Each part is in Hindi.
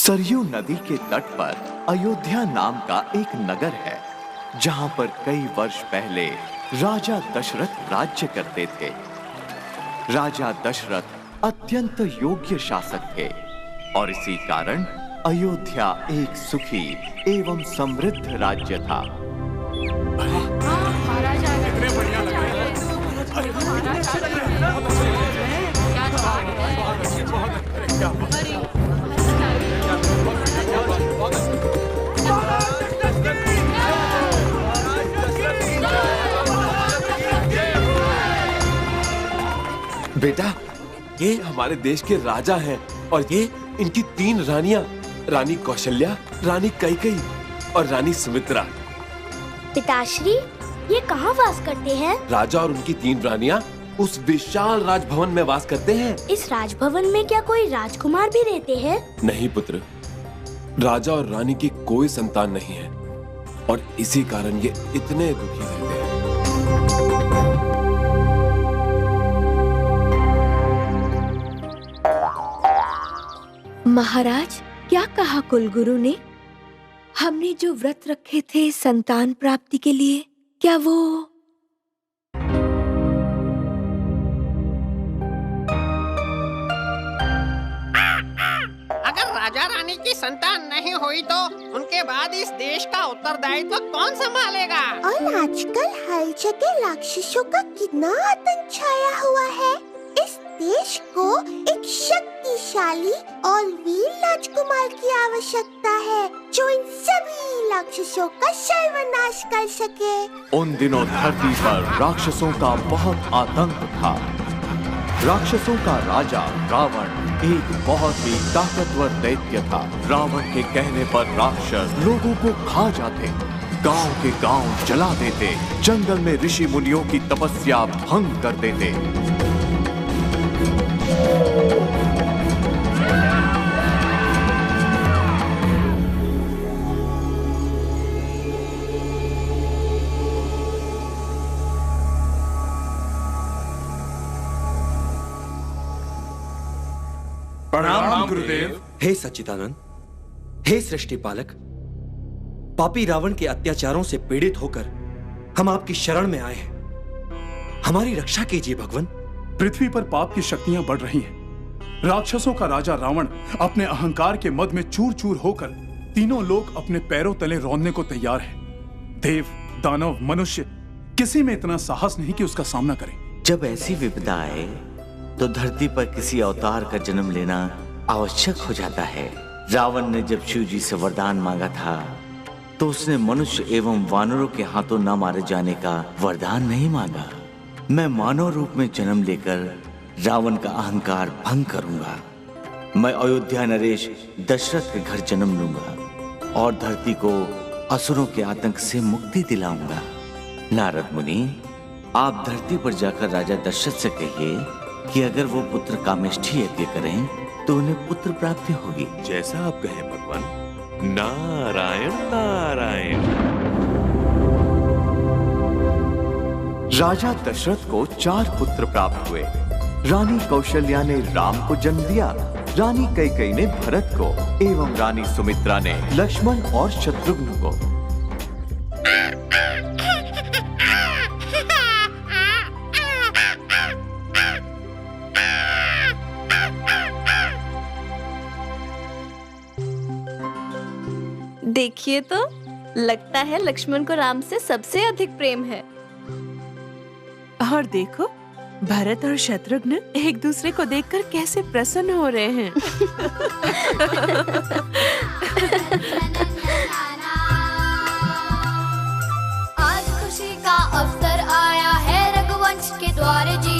सरयू नदी के तट पर अयोध्या नाम का एक नगर है, जहां पर कई वर्ष पहले राजा दशरथ राज्य करते थे। राजा दशरथ अत्यंत योग्य शासक थे और इसी कारण अयोध्या एक सुखी एवं समृद्ध राज्य था। बेटा, ये हमारे देश के राजा हैं और ये इनकी 3 रानियां, रानी कौशल्या, रानी कैकेयी और रानी सुमित्रा। पिताश्री, ये कहाँ वास करते हैं? राजा और उनकी 3 रानियां उस विशाल राजभवन में वास करते हैं। इस राजभवन में क्या कोई राजकुमार भी रहते हैं? नहीं पुत्र, राजा और रानी की कोई संतान नहीं है और इसी कारण ये इतने दुखी रहते हैं। महाराज, क्या कहा कुलगुरु ने? हमने जो व्रत रखे थे संतान प्राप्ति के लिए, क्या वो? अगर राजा रानी की संतान नहीं हुई तो उनके बाद इस देश का उत्तरदायित्व कौन संभालेगा? और आजकल हर जगह राक्षसों का कितना आतंक छाया हुआ है। इस देश को एक शक्तिशाली और वीर राजकुमार की आवश्यकता है, जो इन सभी राक्षसों का सर्वनाश कर सके। उन दिनों धरती पर राक्षसों का बहुत आतंक था। राक्षसों का राजा रावण एक बहुत ही ताकतवर दैत्य था। रावण के कहने पर राक्षस लोगों को खा जाते, गांव के गांव जला देते, जंगल में ऋषि मुनियों की तपस्या भंग कर देते। प्रणाम गुरुदेव। हे सच्चिदानंद, हे सृष्टि पालक, पापी रावण के अत्याचारों से पीड़ित होकर हम आपकी शरण में आए हैं। हमारी रक्षा कीजिए भगवान। पृथ्वी पर पाप की शक्तियां बढ़ रही हैं। राक्षसों का राजा रावण अपने अहंकार के मद में चूर चूर होकर तीनों लोग अपने पैरों तले रौंदने को तैयार हैं। देव, दानव, मनुष्य, किसी में इतना साहस नहीं कि उसका सामना करें। जब ऐसी विपदा आए तो धरती पर किसी अवतार का जन्म लेना आवश्यक हो जाता है। रावण ने जब शिव जी से वरदान मांगा था तो उसने मनुष्य एवं वानरों के हाथों न मारे जाने का वरदान नहीं मांगा। मैं मानव रूप में जन्म लेकर रावण का अहंकार भंग करूंगा। मैं अयोध्या नरेश दशरथ के घर जन्म लूंगा और धरती को असुरों के आतंक से मुक्ति दिलाऊंगा। नारद मुनि, आप धरती पर जाकर राजा दशरथ से कहिए कि अगर वो पुत्र कामेष्ठी यज्ञ करें तो उन्हें पुत्र प्राप्ति होगी। जैसा आप कहें भगवान। नारायण नारायण। राजा दशरथ को 4 पुत्र प्राप्त हुए। रानी कौशल्या ने राम को जन्म दिया, रानी कैकेयी ने भरत को एवं रानी सुमित्रा ने लक्ष्मण और शत्रुघ्न को। देखिए तो, लगता है लक्ष्मण को राम से सबसे अधिक प्रेम है। और देखो, भरत और शत्रुघ्न एक दूसरे को देखकर कैसे प्रसन्न हो रहे हैं। आज खुशी का अवसर आया है रघुवंश के द्वार जी।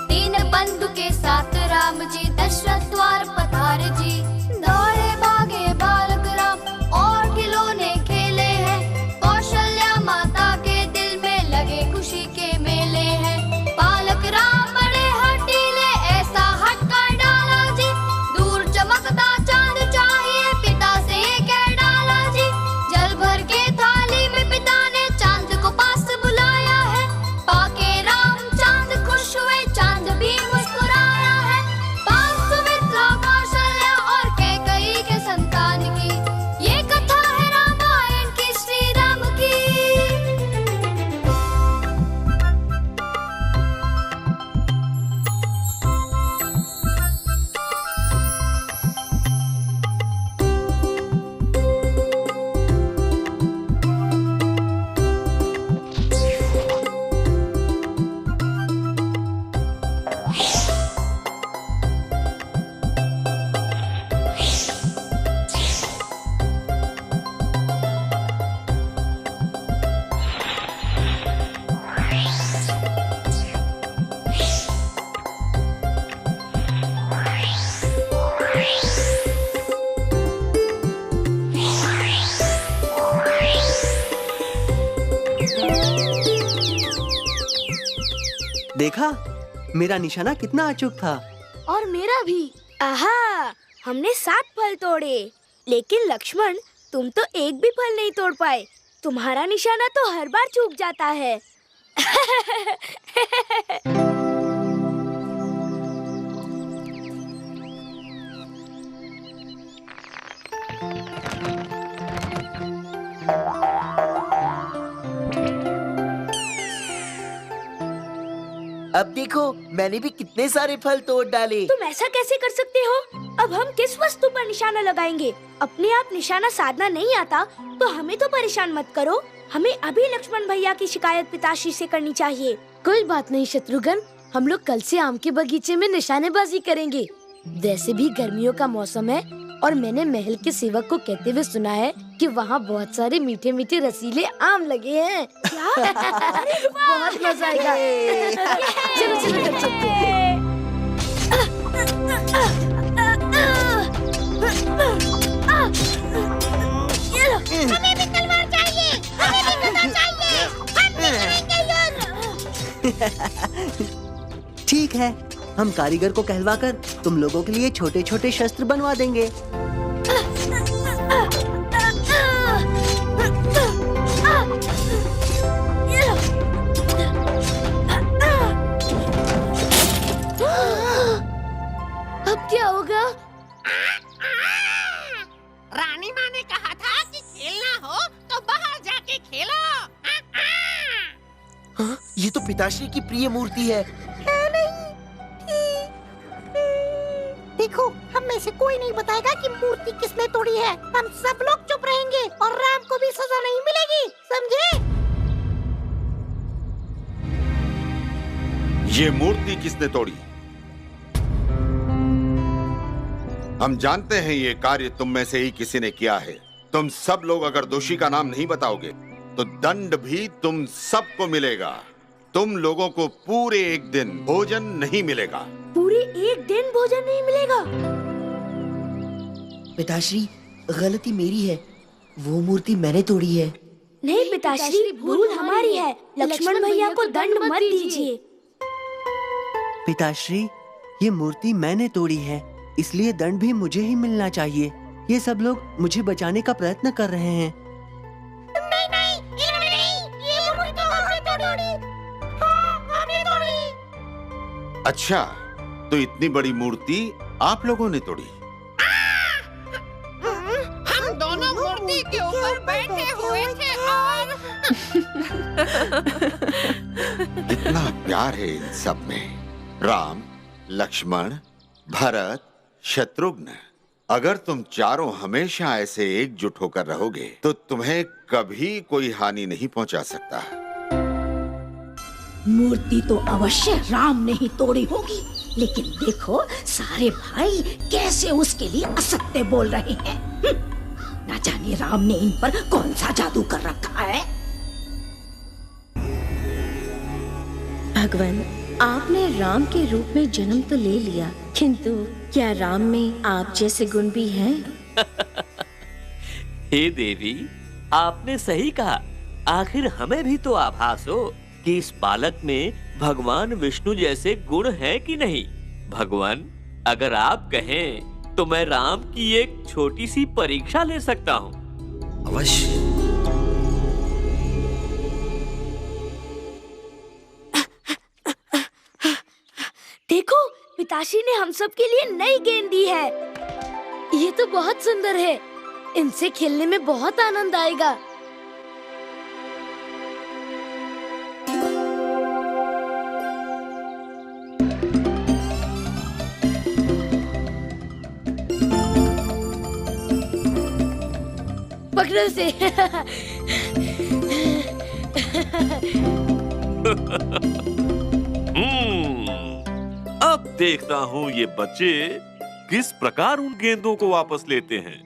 3 बंधु के साथ राम जी दशरथ द्वार पधारे जी। दौड़े भागे बालक राम और खिलौने खेले हैं। कौशल्या माता के दिल में लगे खुशी के मेले हैं। बालक राम बड़े हठीले, ऐसा हट कर डाला जी। दूर चमकता चांद चाहिए, पिता से कह डाला जी। जल भर के थाली में पिता ने चांद को पास बुलाया है। पाके राम चांद खुश हुए, चांद भी मुस्कुराया है। पास सुमित्रा, कौशल्या देखा, मेरा निशाना कितना अचूक था। और मेरा भी। आहा, हमने 7 फल तोड़े, लेकिन लक्ष्मण तुम तो एक भी फल नहीं तोड़ पाए। तुम्हारा निशाना तो हर बार चूक जाता है। अब देखो, मैंने भी कितने सारे फल तोड़ डाले। तुम ऐसा कैसे कर सकते हो? अब हम किस वस्तु पर निशाना लगाएंगे? अपने आप निशाना साधना नहीं आता तो हमें तो परेशान मत करो। हमें अभी लक्ष्मण भैया की शिकायत पिताश्री से करनी चाहिए। कोई बात नहीं शत्रुघ्न, हम लोग कल से आम के बगीचे में निशानेबाजी करेंगे। वैसे भी गर्मियों का मौसम है और मैंने महल के सेवक को कहते हुए सुना है कि वहाँ बहुत सारे मीठे मीठे रसीले आम लगे हैं। क्या? बहुत मजा आएगा। चलो चलो कर चलते हैं। हमें भी तलवार चाहिए, हमें भी गदा चाहिए, हम भी करेंगे। ठीक है, हम कारीगर को कहलवाकर तुम लोगों के लिए छोटे छोटे शस्त्र बनवा देंगे। अब क्या होगा? रानी माँ ने कहा था कि खेलना हो तो बाहर जाके खेलो। हाँ, ये तो पिताश्री की प्रिय मूर्ति है। देखो, हम में से कोई नहीं बताएगा कि मूर्ति किसने तोड़ी है। हम सब लोग चुप रहेंगे और राम को भी सजा नहीं मिलेगी, समझे? ये मूर्ति किसने तोड़ी? हम जानते हैं ये कार्य तुम में से ही किसी ने किया है। तुम सब लोग अगर दोषी का नाम नहीं बताओगे तो दंड भी तुम सबको मिलेगा। तुम लोगों को पूरे 1 दिन भोजन नहीं मिलेगा। पूरे 1 दिन भोजन नहीं मिलेगा? पिताश्री, गलती मेरी है। वो मूर्ति मैंने तोड़ी है। नहीं पिताश्री, भूल हमारी है। लक्ष्मण भैया को दंड मत दीजिए। पिताश्री, ये मूर्ति मैंने तोड़ी है, इसलिए दंड भी मुझे ही मिलना चाहिए। ये सब लोग मुझे बचाने का प्रयत्न कर रहे हैं। ये मूर्ति तो हमने तोड़ी। हाँ, हमने तोड़ी। अच्छा, तो इतनी बड़ी मूर्ति आप लोगों ने तोड़ी? हम दोनों मूर्ति के ऊपर बैठे हुए थे और कितना प्यार है इन सब में। राम, लक्ष्मण, भरत, शत्रुघ्न, अगर तुम चारों हमेशा ऐसे एकजुट होकर रहोगे तो तुम्हें कभी कोई हानि नहीं पहुंचा सकता। मूर्ति तो अवश्य राम ने ही तोड़ी होगी, लेकिन देखो सारे भाई कैसे उसके लिए असत्य बोल रहे हैं। ना जाने राम ने इन पर कौन सा जादू कर रखा है। भगवान, आपने राम के रूप में जन्म तो ले लिया, किंतु क्या राम में आप जैसे गुण भी हैं? हे देवी, आपने सही कहा। आखिर हमें भी तो आभास हो कि इस बालक में भगवान विष्णु जैसे गुण हैं कि नहीं। भगवान, अगर आप कहें तो मैं राम की एक छोटी सी परीक्षा ले सकता हूँ। अवश्य। देखो, पिताश्री ने हम सब के लिए नई गेंद दी है। ये तो बहुत सुंदर है। इनसे खेलने में बहुत आनंद आएगा। पकड़ो से। अब देखता हूँ ये बच्चे किस प्रकार उन गेंदों को वापस लेते हैं।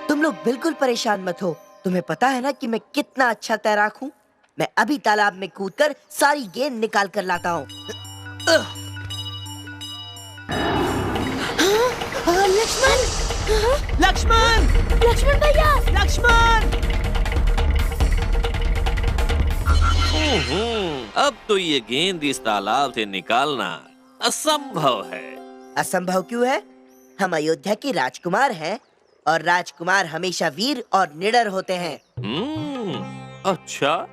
तुम लोग बिल्कुल परेशान मत हो। तुम्हें पता है ना कि मैं कितना अच्छा तैराक हूँ। मैं अभी तालाब में कूदकर सारी गेंद निकाल कर लाता हूँ। लक्ष्मण! लक्ष्मण! लक्ष्मण भैया! लक्ष्मण! अब तो ये गेंद इस तालाब से निकालना असंभव है। असंभव क्यों है? हम अयोध्या के राजकुमार हैं और राजकुमार हमेशा वीर और निडर होते हैं। अच्छा,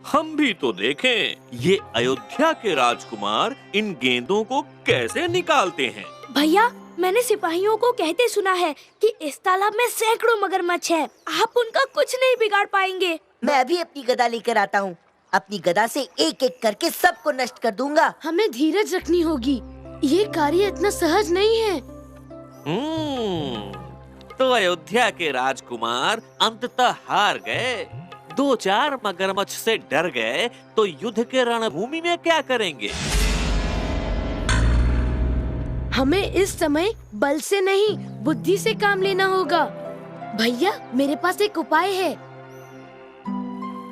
हम भी तो देखें ये अयोध्या के राजकुमार इन गेंदों को कैसे निकालते हैं। भैया, मैंने सिपाहियों को कहते सुना है कि इस तालाब में सैकड़ों मगरमच्छ हैं। आप उनका कुछ नहीं बिगाड़ पाएंगे। मैं अभी अपनी गदा लेकर आता हूँ। अपनी गदा से एक एक करके सबको नष्ट कर दूंगा। हमें धीरज रखनी होगी, ये कार्य इतना सहज नहीं है। तो अयोध्या के राजकुमार अंततः हार गए। 2-4 मगरमच्छ से डर गए तो युद्ध के रणभूमि में क्या करेंगे? हमें इस समय बल से नहीं, बुद्धि से काम लेना होगा। भैया, मेरे पास एक उपाय है।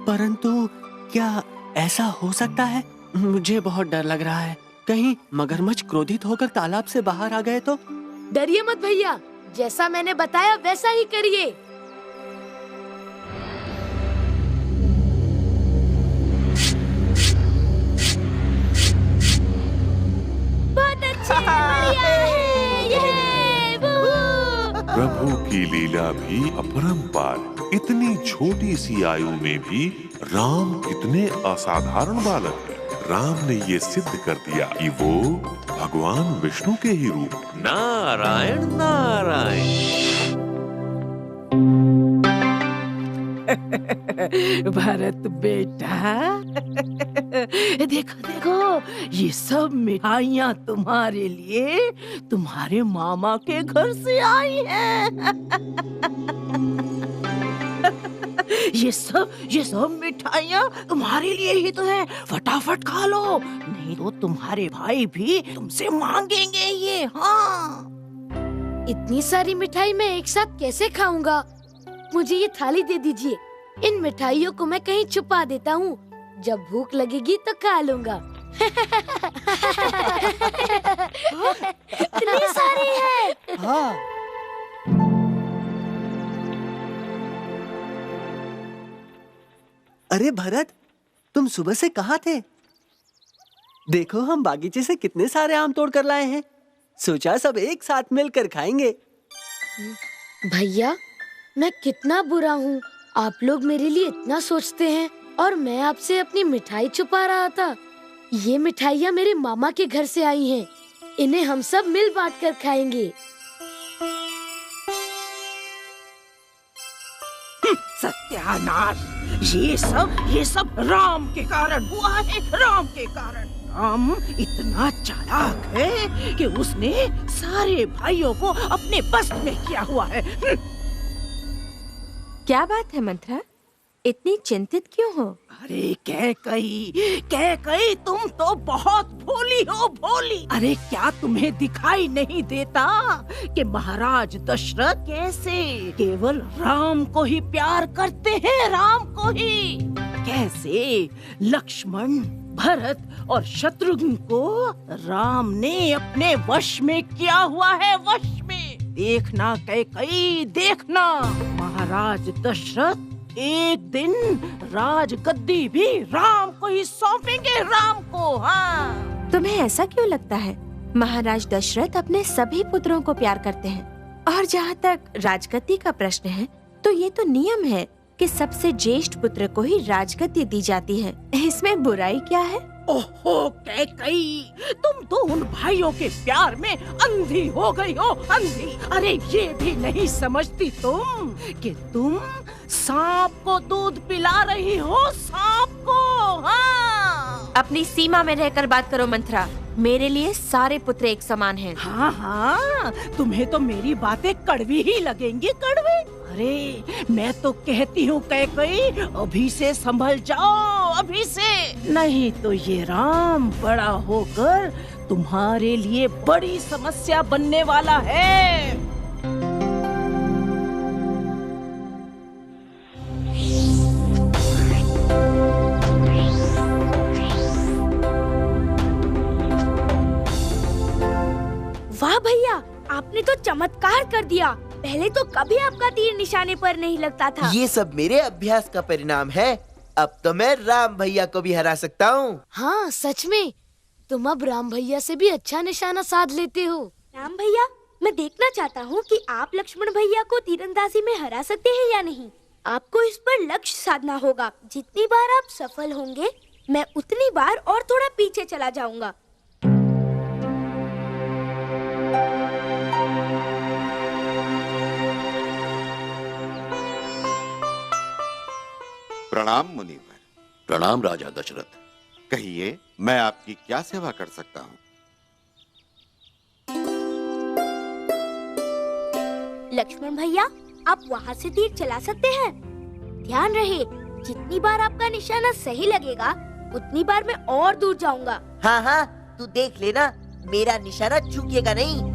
परंतु क्या ऐसा हो सकता है? मुझे बहुत डर लग रहा है। कहीं मगरमच्छ क्रोधित होकर तालाब से बाहर आ गए तो? डरिए मत भैया, जैसा मैंने बताया वैसा ही करिए। बहुत अच्छे, बढ़िया है, ये प्रभु की लीला भी अपरंपार। इतनी छोटी सी आयु में भी राम कितने असाधारण बालक हैं। राम ने ये सिद्ध कर दिया कि वो भगवान विष्णु के ही रूप। नारायण नारायण। भरत बेटा, देखो देखो, ये सब मिठाइयाँ तुम्हारे लिए तुम्हारे मामा के घर से आई हैं। ये सब मिठाइयाँ तुम्हारे लिए ही तो है। फटाफट खा लो, नहीं तो तुम्हारे भाई भी तुमसे मांगेंगे ये। हाँ, इतनी सारी मिठाई मैं एक साथ कैसे खाऊंगा? मुझे ये थाली दे दीजिए। इन मिठाइयों को मैं कहीं छुपा देता हूँ। जब भूख लगेगी तो खा लूंगा। इतनी सारी है। हाँ। अरे भरत, तुम सुबह से कहाँ थे? देखो, हम बागीचे से कितने सारे आम तोड़ कर लाए हैं। सोचा सब एक साथ मिलकर खाएंगे। भैया, मैं कितना बुरा हूँ। आप लोग मेरे लिए इतना सोचते हैं और मैं आपसे अपनी मिठाई छुपा रहा था। ये मिठाइयाँ मेरे मामा के घर से आई हैं। इन्हें हम सब मिल बांट कर खाएंगे। सत्यानाश! ये सब राम के कारण हुआ है। राम के कारण। राम इतना चालाक है कि उसने सारे भाइयों को अपने बस में किया हुआ है। क्या बात है मंथरा, इतनी चिंतित क्यों हो? अरे कैकई, तुम तो बहुत भोली हो, भोली। अरे क्या तुम्हें दिखाई नहीं देता कि महाराज दशरथ कैसे केवल राम को ही प्यार करते हैं? राम को ही। कैसे लक्ष्मण, भरत और शत्रुघ्न को राम ने अपने वश में किया हुआ है। वश में। देखना कैकई, देखना, महाराज दशरथ एक दिन राज गद्दी भी राम को ही सौंपेंगे। राम को। हाँ। तुम्हें ऐसा क्यों लगता है? महाराज दशरथ अपने सभी पुत्रों को प्यार करते हैं। और जहाँ तक राजगद्दी का प्रश्न है, तो ये तो नियम है कि सबसे ज्येष्ठ पुत्र को ही राजगद्दी दी जाती है। इसमें बुराई क्या है? ओहो कैकई, तुम तो उन भाइयों के प्यार में अंधी हो गई हो, अंधी। अरे ये भी नहीं समझती तुम कि तुम सांप को दूध पिला रही हो, सांप को। हाँ। अपनी सीमा में रहकर बात करो मंथरा। मेरे लिए सारे पुत्र एक समान हैं। हाँ हाँ, तुम्हें तो मेरी बातें कड़वी ही लगेंगी, कड़वी। अरे मैं तो कहती हूँ कैकई, अभी से संभल जाओ, अभी से। नहीं तो ये राम बड़ा होकर तुम्हारे लिए बड़ी समस्या बनने वाला है। वाह भैया, आपने तो चमत्कार कर दिया। पहले तो कभी आपका तीर निशाने पर नहीं लगता था। ये सब मेरे अभ्यास का परिणाम है। अब तो मैं राम भैया को भी हरा सकता हूँ। हाँ सच में, तुम अब राम भैया से भी अच्छा निशाना साध लेते हो। राम भैया, मैं देखना चाहता हूँ कि आप लक्ष्मण भैया को तीरंदाजी में हरा सकते हैं या नहीं। आपको इस पर लक्ष्य साधना होगा। जितनी बार आप सफल होंगे, मैं उतनी बार और थोड़ा पीछे चला जाऊंगा। प्रणाम मुनिवर। प्रणाम राजा दशरथ। कहिए, मैं आपकी क्या सेवा कर सकता हूँ? लक्ष्मण भैया, आप वहाँ से तीर चला सकते हैं। ध्यान रहे, जितनी बार आपका निशाना सही लगेगा, उतनी बार मैं और दूर जाऊंगा। हाँ हाँ, तू देख लेना, मेरा निशाना चूकेगा नहीं।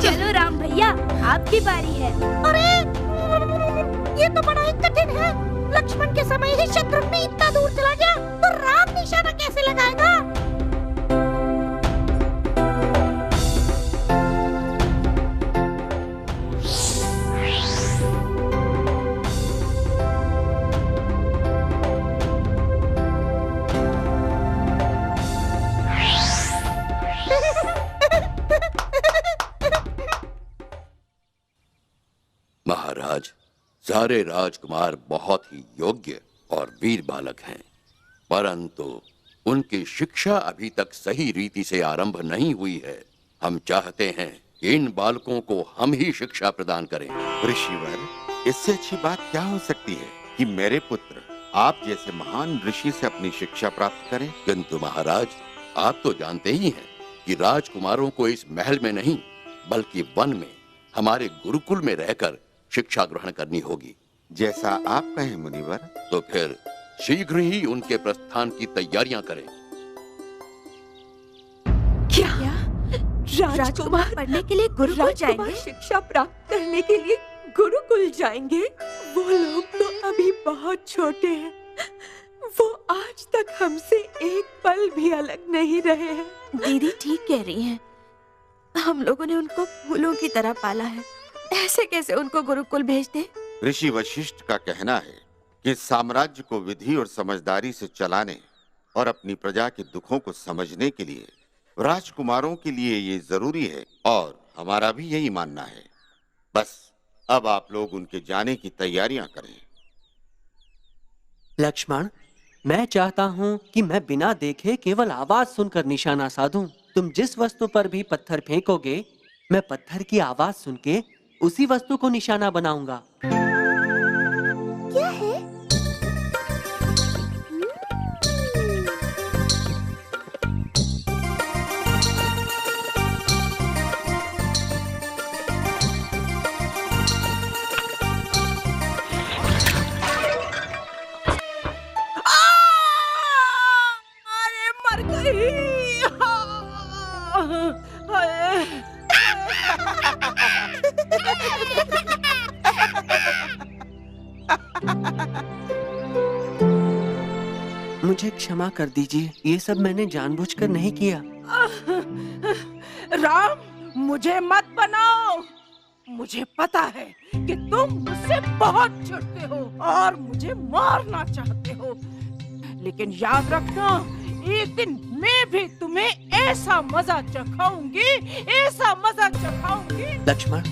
चलो राम भैया, आपकी बारी है। अरे ये तो बड़ा ही कठिन है। लक्ष्मण के समय ही शत्रुघ्न इतना दूर चला गया, तो राम निशाना कैसे लगाएगा? महाराज, सारे राजकुमार बहुत ही योग्य और वीर बालक हैं, परंतु उनकी शिक्षा अभी तक सही रीति से आरंभ नहीं हुई है। हम चाहते हैं कि इन बालकों को हम ही शिक्षा प्रदान करें। ऋषिवर, इससे अच्छी बात क्या हो सकती है कि मेरे पुत्र आप जैसे महान ऋषि से अपनी शिक्षा प्राप्त करें। किंतु महाराज, आप तो जानते ही हैं कि राजकुमारों को इस महल में नहीं बल्कि वन में हमारे गुरुकुल में रहकर शिक्षा ग्रहण करनी होगी। जैसा आप कहें मुनिवर। तो फिर शीघ्र ही उनके प्रस्थान की तैयारियां करें। क्या राजकुमार पढ़ने के लिए गुरुकुल जाएंगे? शिक्षा प्राप्त करने के लिए गुरुकुल जाएंगे? वो लोग तो अभी बहुत छोटे हैं, वो आज तक हमसे एक पल भी अलग नहीं रहे हैं। दीदी ठीक कह रही हैं। हम लोगों ने उनको फूलों की तरह पाला है, ऐसे कैसे उनको गुरुकुल भेज दें? ऋषि वशिष्ठ का कहना है कि साम्राज्य को विधि और समझदारी से चलाने और अपनी प्रजा के दुखों को समझने के लिए राजकुमारों के लिए ये जरूरी है, और हमारा भी यही मानना है। बस अब आप लोग उनके जाने की तैयारियां करें। लक्ष्मण, मैं चाहता हूँ कि मैं बिना देखे केवल आवाज सुनकर निशाना साधूं। तुम जिस वस्तु पर भी पत्थर फेंकोगे, मैं पत्थर की आवाज सुन के उसी वस्तु को निशाना बनाऊंगा। क्या है? अरे मर गई। मुझे क्षमा कर दीजिए, ये सब मैंने जानबूझकर नहीं किया। राम, मुझे मत बनाओ। मुझे पता है कि तुम मुझसे बहुत चिढ़ते हो और मुझे मारना चाहते हो, लेकिन याद रखना, एक दिन मैं भी तुम्हें ऐसा मजा चखाऊंगी, ऐसा मजा चखाऊंगी। लक्ष्मण,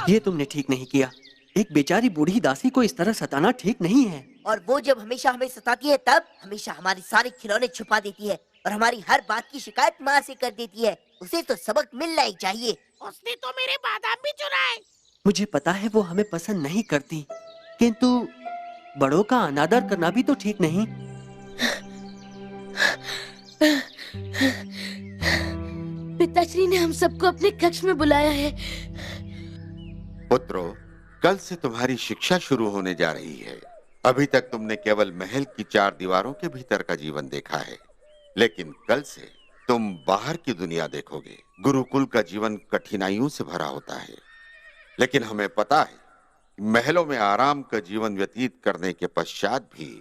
ये तुमने ठीक नहीं किया। एक बेचारी बूढ़ी दासी को इस तरह सताना ठीक नहीं है। और वो जब हमेशा हमें सताती है, तब हमेशा हमारे सारे खिलौने छुपा देती है और हमारी हर बात की शिकायत माँ से कर देती है। उसे तो सबक मिलना ही चाहिए। उसने तो मेरे बादाम भी चुराए। मुझे पता है वो हमें पसंद नहीं करती, किंतु बड़ों का अनादर करना भी तो ठीक नहीं। पिताश्री ने हम सबको अपने कक्ष में बुलाया है। पुत्रों, कल से तुम्हारी शिक्षा शुरू होने जा रही है। अभी तक तुमने केवल महल की 4 दीवारों के भीतर का जीवन देखा है, लेकिन कल से तुम बाहर की दुनिया देखोगे। गुरुकुल का जीवन कठिनाइयों से भरा होता है, लेकिन हमें पता है महलों में आराम का जीवन व्यतीत करने के पश्चात भी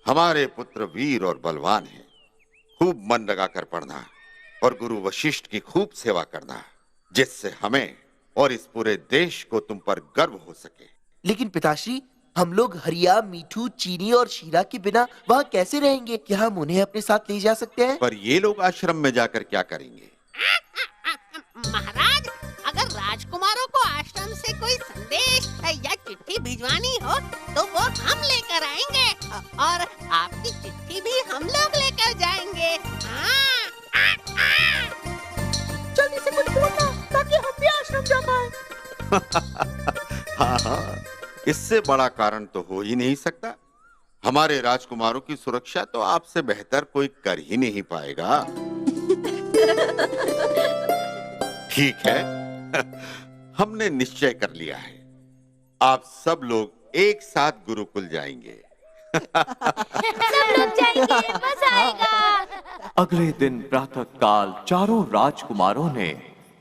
हमारे पुत्र वीर और बलवान हैं। खूब मन लगाकर पढ़ना और गुरु वशिष्ठ की खूब सेवा करना, जिससे हमें और इस पूरे देश को तुम पर गर्व हो सके। लेकिन पिताश्री, हम लोग हरिया, मीठू, चीनी और शीरा के बिना वहाँ कैसे रहेंगे? क्या हम उन्हें अपने साथ ले जा सकते हैं? पर ये लोग आश्रम में जाकर क्या करेंगे? महाराज, अगर राजकुमारों को आश्रम से कोई संदेश या चिट्ठी भिजवानी हो तो वो हम लेकर आएंगे और आपकी चिट्ठी भी हम लोग लेकर जाएंगे। जल्दी से कुछ बोलना ताकि हम भी आश्रम जा पाए। हाँ हाँ, इससे बड़ा कारण तो हो ही नहीं सकता। हमारे राजकुमारों की सुरक्षा तो आपसे बेहतर कोई कर ही नहीं पाएगा। ठीक है, हमने निश्चय कर लिया है। आप सब लोग एक साथ गुरुकुल जाएंगे। सब लोग जाएंगे, मजा आएगा। अगले दिन प्रातःकाल चारों राजकुमारों ने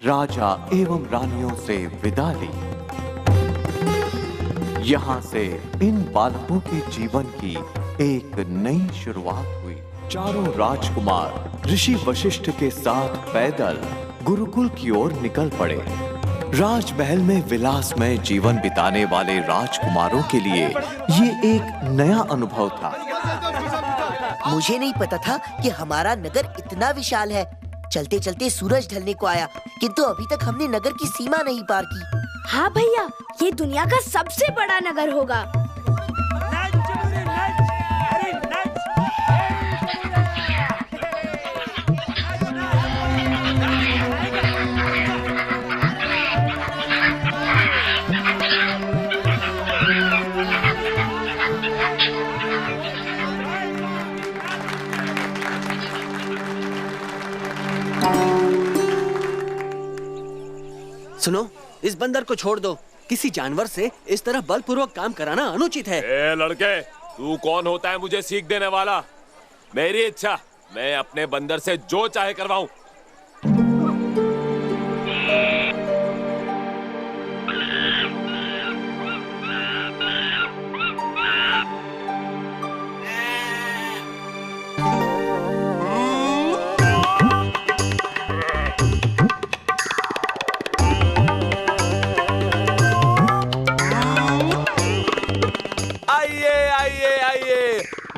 राजा एवं रानियों से विदा ली। यहाँ से इन बालकों के जीवन की एक नई शुरुआत हुई। चारों राजकुमार ऋषि वशिष्ठ के साथ पैदल गुरुकुल की ओर निकल पड़े। राजमहल में विलासमय जीवन बिताने वाले राजकुमारों के लिए ये एक नया अनुभव था। मुझे नहीं पता था कि हमारा नगर इतना विशाल है। चलते चलते सूरज ढलने को आया, किंतु अभी तक हमने नगर की सीमा नहीं पार की। हाँ भैया, ये दुनिया का सबसे बड़ा नगर होगा। सुनो, इस बंदर को छोड़ दो। किसी जानवर से इस तरह बलपूर्वक काम कराना अनुचित है। ए लड़के, तू कौन होता है मुझे सीख देने वाला? मेरी इच्छा, मैं अपने बंदर से जो चाहे करवाऊं।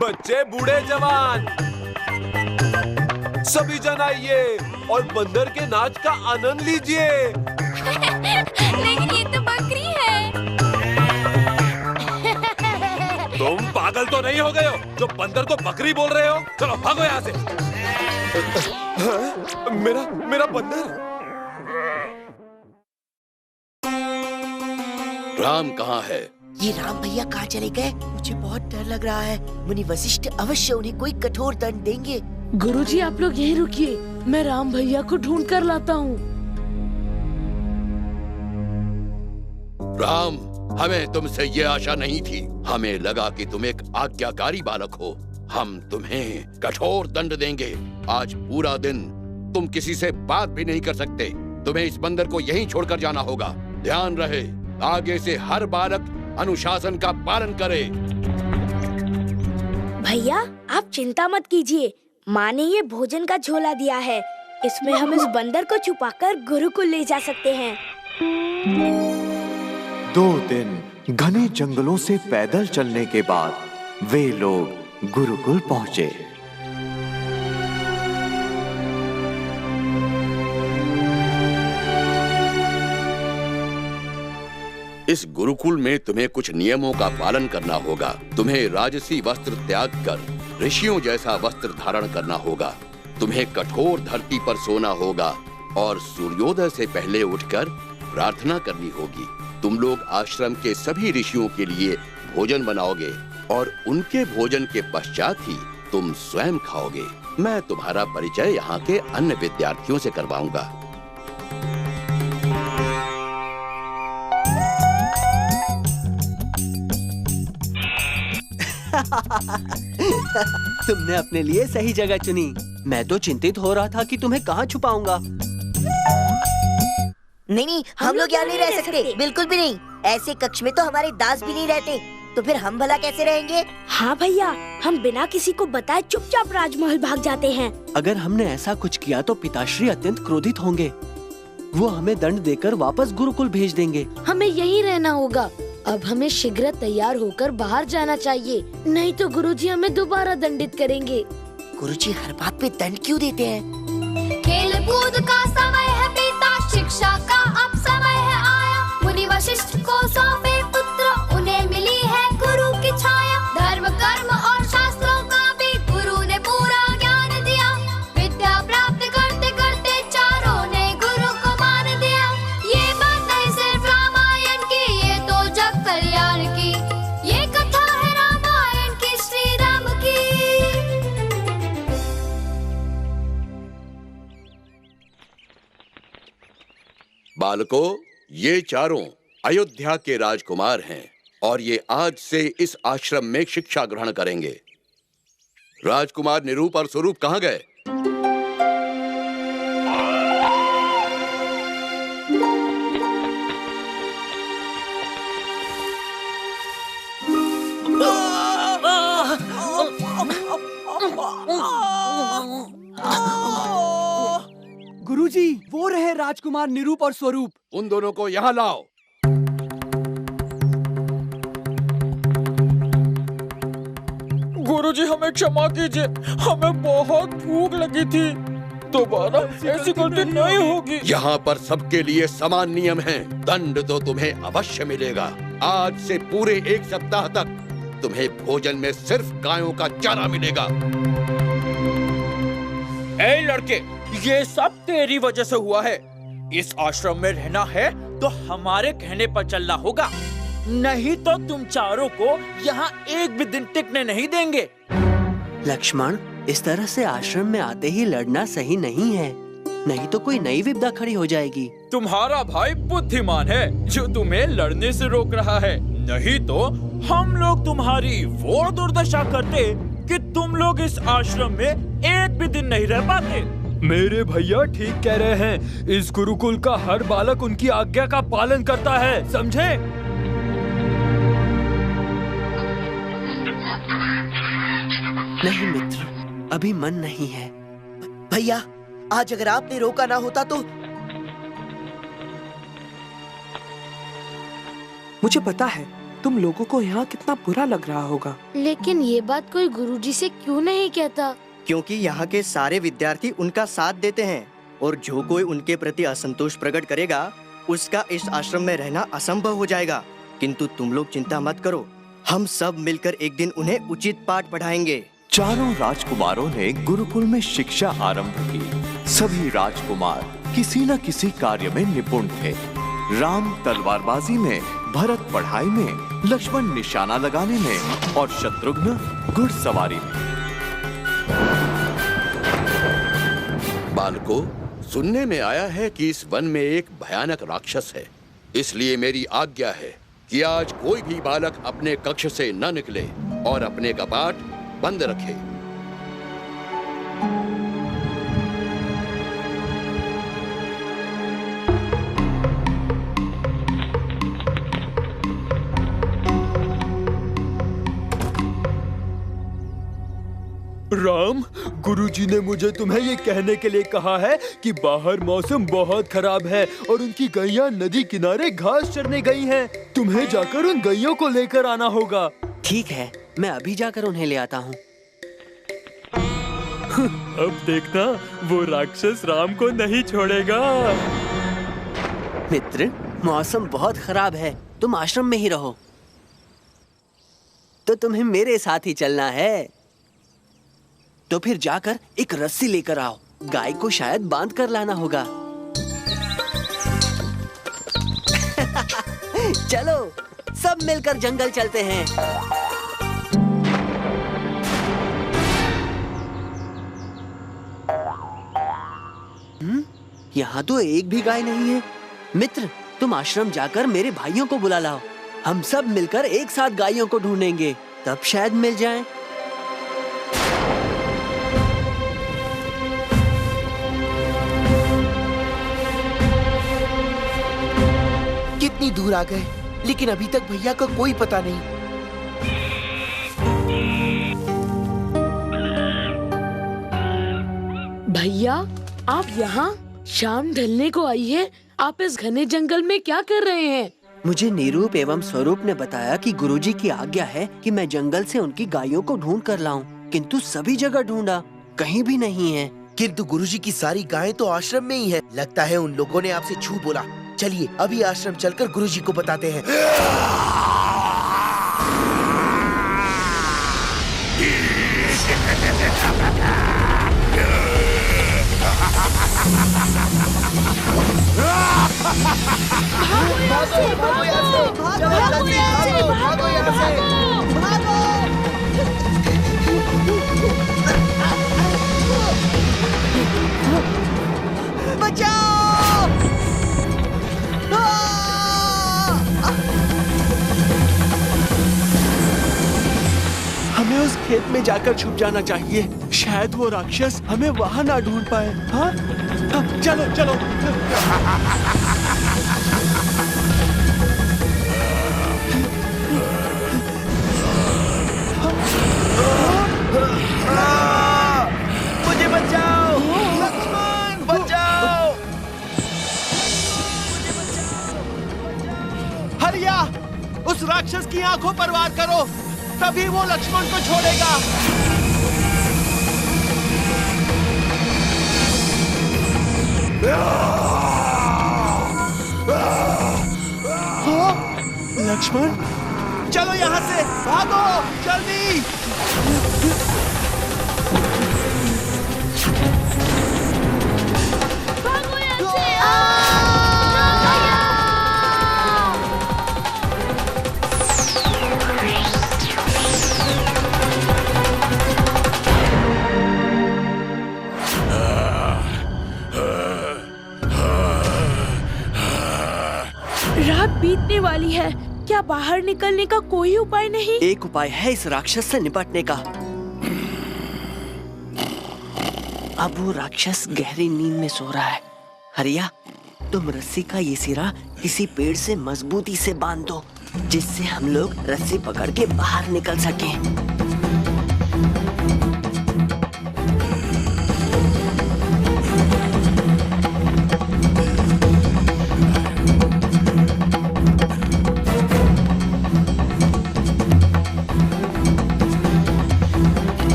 बच्चे, बूढ़े, जवान, सभी जन आइए और बंदर के नाच का आनंद लीजिए। लेकिन ये तो बकरी है। तुम पागल तो नहीं हो गए हो जो बंदर को बकरी बोल रहे हो? चलो भागो यहाँ से। मेरा बंदर। राम कहाँ है? ये राम भैया कहाँ चले गए? मुझे बहुत डर लग रहा है। मुनि वशिष्ठ अवश्य उन्हें कोई कठोर दंड देंगे। गुरुजी, आप लोग यहीं रुकिए, मैं राम भैया को ढूंढ कर लाता हूँ। राम, हमें तुमसे ये आशा नहीं थी। हमें लगा कि तुम एक आज्ञाकारी बालक हो। हम तुम्हें कठोर दंड देंगे। आज पूरा दिन तुम किसी से बात भी नहीं कर सकते। तुम्हें इस बंदर को यहीं छोड़कर जाना होगा। ध्यान रहे, आगे से हर बालक अनुशासन का पालन करे। भैया, आप चिंता मत कीजिए। माँ ने ये भोजन का झोला दिया है। इसमें हम इस बंदर को छुपाकर गुरुकुल ले जा सकते हैं। 2 दिन घने जंगलों से पैदल चलने के बाद वे लोग गुरुकुल पहुंचे। इस गुरुकुल में तुम्हें कुछ नियमों का पालन करना होगा। तुम्हें राजसी वस्त्र त्याग कर ऋषियों जैसा वस्त्र धारण करना होगा। तुम्हें कठोर धरती पर सोना होगा और सूर्योदय से पहले उठकर प्रार्थना करनी होगी। तुम लोग आश्रम के सभी ऋषियों के लिए भोजन बनाओगे और उनके भोजन के पश्चात ही तुम स्वयं खाओगे। मैं तुम्हारा परिचय यहाँ के अन्य विद्यार्थियों से करवाऊंगा। तुमने अपने लिए सही जगह चुनी। मैं तो चिंतित हो रहा था कि तुम्हें कहाँ छुपाऊंगा। नहीं, हम लोग यहाँ नहीं रह सकते, बिल्कुल भी नहीं। ऐसे कक्ष में तो हमारे दास भी नहीं रहते, तो फिर हम भला कैसे रहेंगे? हाँ भैया, हम बिना किसी को बताए चुपचाप राजमहल भाग जाते हैं। अगर हमने ऐसा कुछ किया तो पिताश्री अत्यंत क्रोधित होंगे। वो हमें दंड देकर वापस गुरुकुल भेज देंगे। हमें यहीं रहना होगा। अब हमें शीघ्र तैयार होकर बाहर जाना चाहिए, नहीं तो गुरुजी हमें दोबारा दंडित करेंगे। गुरुजी हर बात पे दंड क्यों देते हैं? खेल कूद का समय है बीता, शिक्षा का अब समय है आया। मुनि वशिष्ठ को सौंपे पुत्र, उन्हें मिली है गुरु की छाया। धर्म कर्म और शास्त्रों का भी गुरु ने पूरा ज्ञान दिया। विद्या प्राप्त करते करते चारों ने गुरु को मान दिया। ये बात नहीं सिर्फ रामायण की, ये तो जग कल्याण की। ये कथा है रामायण की, श्री राम की। बालकों, ये चारों अयोध्या के राजकुमार हैं और ये आज से इस आश्रम में शिक्षा ग्रहण करेंगे। राजकुमार निरूप और स्वरूप कहाँ गए? गुरुजी, वो रहे राजकुमार निरूप और स्वरूप। उन दोनों को यहाँ लाओ। गुरुजी हमें क्षमा कीजिए, हमें बहुत भूख लगी थी, दोबारा ऐसी गलती नहीं होगी। यहाँ पर सबके लिए समान नियम हैं। दंड तो तुम्हें अवश्य मिलेगा। आज से पूरे 1 सप्ताह तक तुम्हें भोजन में सिर्फ गायों का चारा मिलेगा। ए लड़के, ये सब तेरी वजह से हुआ है। इस आश्रम में रहना है तो हमारे कहने पर चलना होगा, नहीं तो तुम चारों को यहाँ एक भी दिन टिकने नहीं देंगे। लक्ष्मण, इस तरह से आश्रम में आते ही लड़ना सही नहीं है, नहीं तो कोई नई विपदा खड़ी हो जाएगी। तुम्हारा भाई बुद्धिमान है जो तुम्हें लड़ने से रोक रहा है, नहीं तो हम लोग तुम्हारी वो दुर्दशा करते कि तुम लोग इस आश्रम में एक भी दिन नहीं रह पाते। मेरे भैया ठीक कह रहे हैं। इस गुरुकुल का हर बालक उनकी आज्ञा का पालन करता है, समझे? नहीं मित्र, अभी मन नहीं है। भैया, आज अगर आपने रोका ना होता तो। मुझे पता है तुम लोगों को यहाँ कितना बुरा लग रहा होगा, लेकिन ये बात कोई गुरुजी से क्यों नहीं कहता? क्योंकि यहाँ के सारे विद्यार्थी उनका साथ देते हैं और जो कोई उनके प्रति असंतोष प्रकट करेगा उसका इस आश्रम में रहना असंभव हो जाएगा। किंतु तुम लोग चिंता मत करो, हम सब मिलकर एक दिन उन्हें उचित पाठ पढ़ाएंगे। चारों राजकुमारों ने गुरुकुल में शिक्षा आरंभ की। सभी राजकुमार किसी न किसी कार्य में निपुण थे। राम तलवारबाजी में, भरत पढ़ाई में, लक्ष्मण निशाना लगाने में और शत्रुघ्न घुड़सवारी में। बालकों, सुनने में आया है कि इस वन में एक भयानक राक्षस है, इसलिए मेरी आज्ञा है कि आज कोई भी बालक अपने कक्ष से न निकले और अपने कपाट बंद रखे। राम, गुरुजी ने मुझे तुम्हें ये कहने के लिए कहा है कि बाहर मौसम बहुत खराब है और उनकी गैया नदी किनारे घास चरने गई हैं। तुम्हें जाकर उन गैयों को लेकर आना होगा। ठीक है, मैं अभी जाकर उन्हें ले आता हूँ। अब देखना, वो राक्षस राम को नहीं छोड़ेगा। मित्र, मौसम बहुत खराब है, तुम आश्रम में ही रहो। तो तुम्हें मेरे साथ ही चलना है। तो फिर जाकर एक रस्सी लेकर आओ, गाय को शायद बांध कर लाना होगा। चलो, सब मिलकर जंगल चलते हैं। यहाँ तो एक भी गाय नहीं है। मित्र, तुम आश्रम जाकर मेरे भाइयों को बुला लाओ। हम सब मिलकर एक साथ गायों को ढूंढेंगे, तब शायद मिल जाए। कितनी दूर आ गए, लेकिन अभी तक भैया का कोई पता नहीं। भैया, आप यहाँ? शाम ढलने को आई है, आप इस घने जंगल में क्या कर रहे हैं? मुझे निरूप एवं स्वरूप ने बताया कि गुरुजी की आज्ञा है कि मैं जंगल से उनकी गायों को ढूंढ कर लाऊं, किंतु सभी जगह ढूंढा, कहीं भी नहीं है। किंतु गुरुजी की सारी गायें तो आश्रम में ही है। लगता है उन लोगों ने आपसे झूठ बोला। चलिए अभी आश्रम चलकर गुरुजी को बताते हैं। हमें उस खेत में जाकर छुप जाना चाहिए। शायद वो राक्षस हमें वहाँ ना ढूंढ पाए। हाँ? हाँ, चलो चलो। मुझे बचाओ, लक्ष्मण बचाओ। हरिया, उस राक्षस की आंखों पर वार करो, तभी वो लक्ष्मण को छोड़ेगा। हाँ? लक्ष्मण, चलो यहाँ से, भागो जल्दी। भागो यहाँ से। रात बीतने वाली है, क्या बाहर निकलने का कोई उपाय नहीं? एक उपाय है इस राक्षस से निपटने का। अब वो राक्षस गहरी नींद में सो रहा है। हरिया, तुम रस्सी का ये सिरा किसी पेड़ से मजबूती से बांध दो, जिससे हम लोग रस्सी पकड़ के बाहर निकल सकें।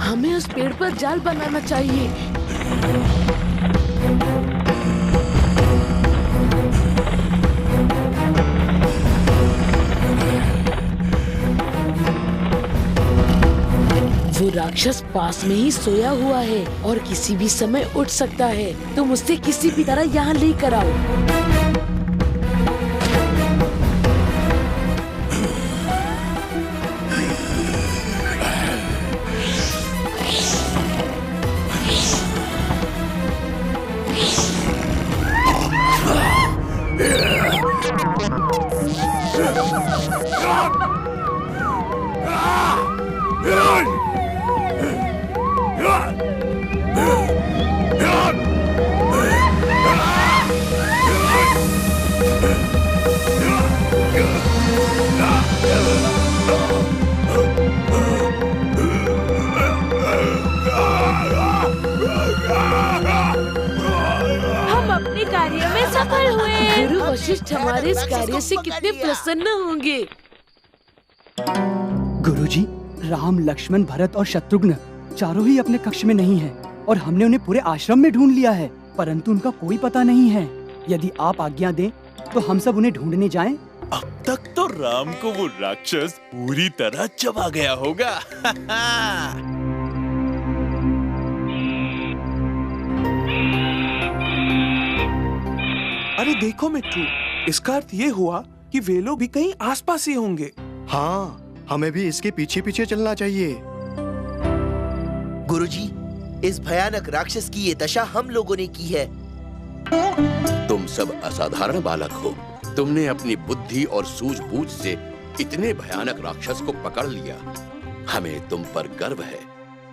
हमें उस पेड़ पर जाल बनाना चाहिए। वो राक्षस पास में ही सोया हुआ है और किसी भी समय उठ सकता है। तुम उससे किसी भी तरह यहाँ लेकर आओ। हम अपने कार्य में सफल हुए। गुरु वशिष्ठ हमारे इस कार्य से कितने प्रसन्न होंगे। गुरुजी, राम, लक्ष्मण, भरत और शत्रुघ्न चारों ही अपने कक्ष में नहीं हैं और हमने उन्हें पूरे आश्रम में ढूंढ लिया है, परंतु उनका कोई पता नहीं है। यदि आप आज्ञा दें तो हम सब उन्हें ढूंढने जाएं। अब तक तो राम को वो राक्षस पूरी तरह चबा गया होगा। अरे देखो मिट्टू, इसका अर्थ ये हुआ कि वे लोग भी कहीं आसपास ही होंगे। हाँ, हमें भी इसके पीछे पीछे चलना चाहिए। गुरुजी, इस भयानक राक्षस की ये दशा हम लोगों ने की है। तुम सब असाधारण बालक हो। तुमने अपनी बुद्धि और सूझबूझ से इतने भयानक राक्षस को पकड़ लिया। हमें तुम पर गर्व है।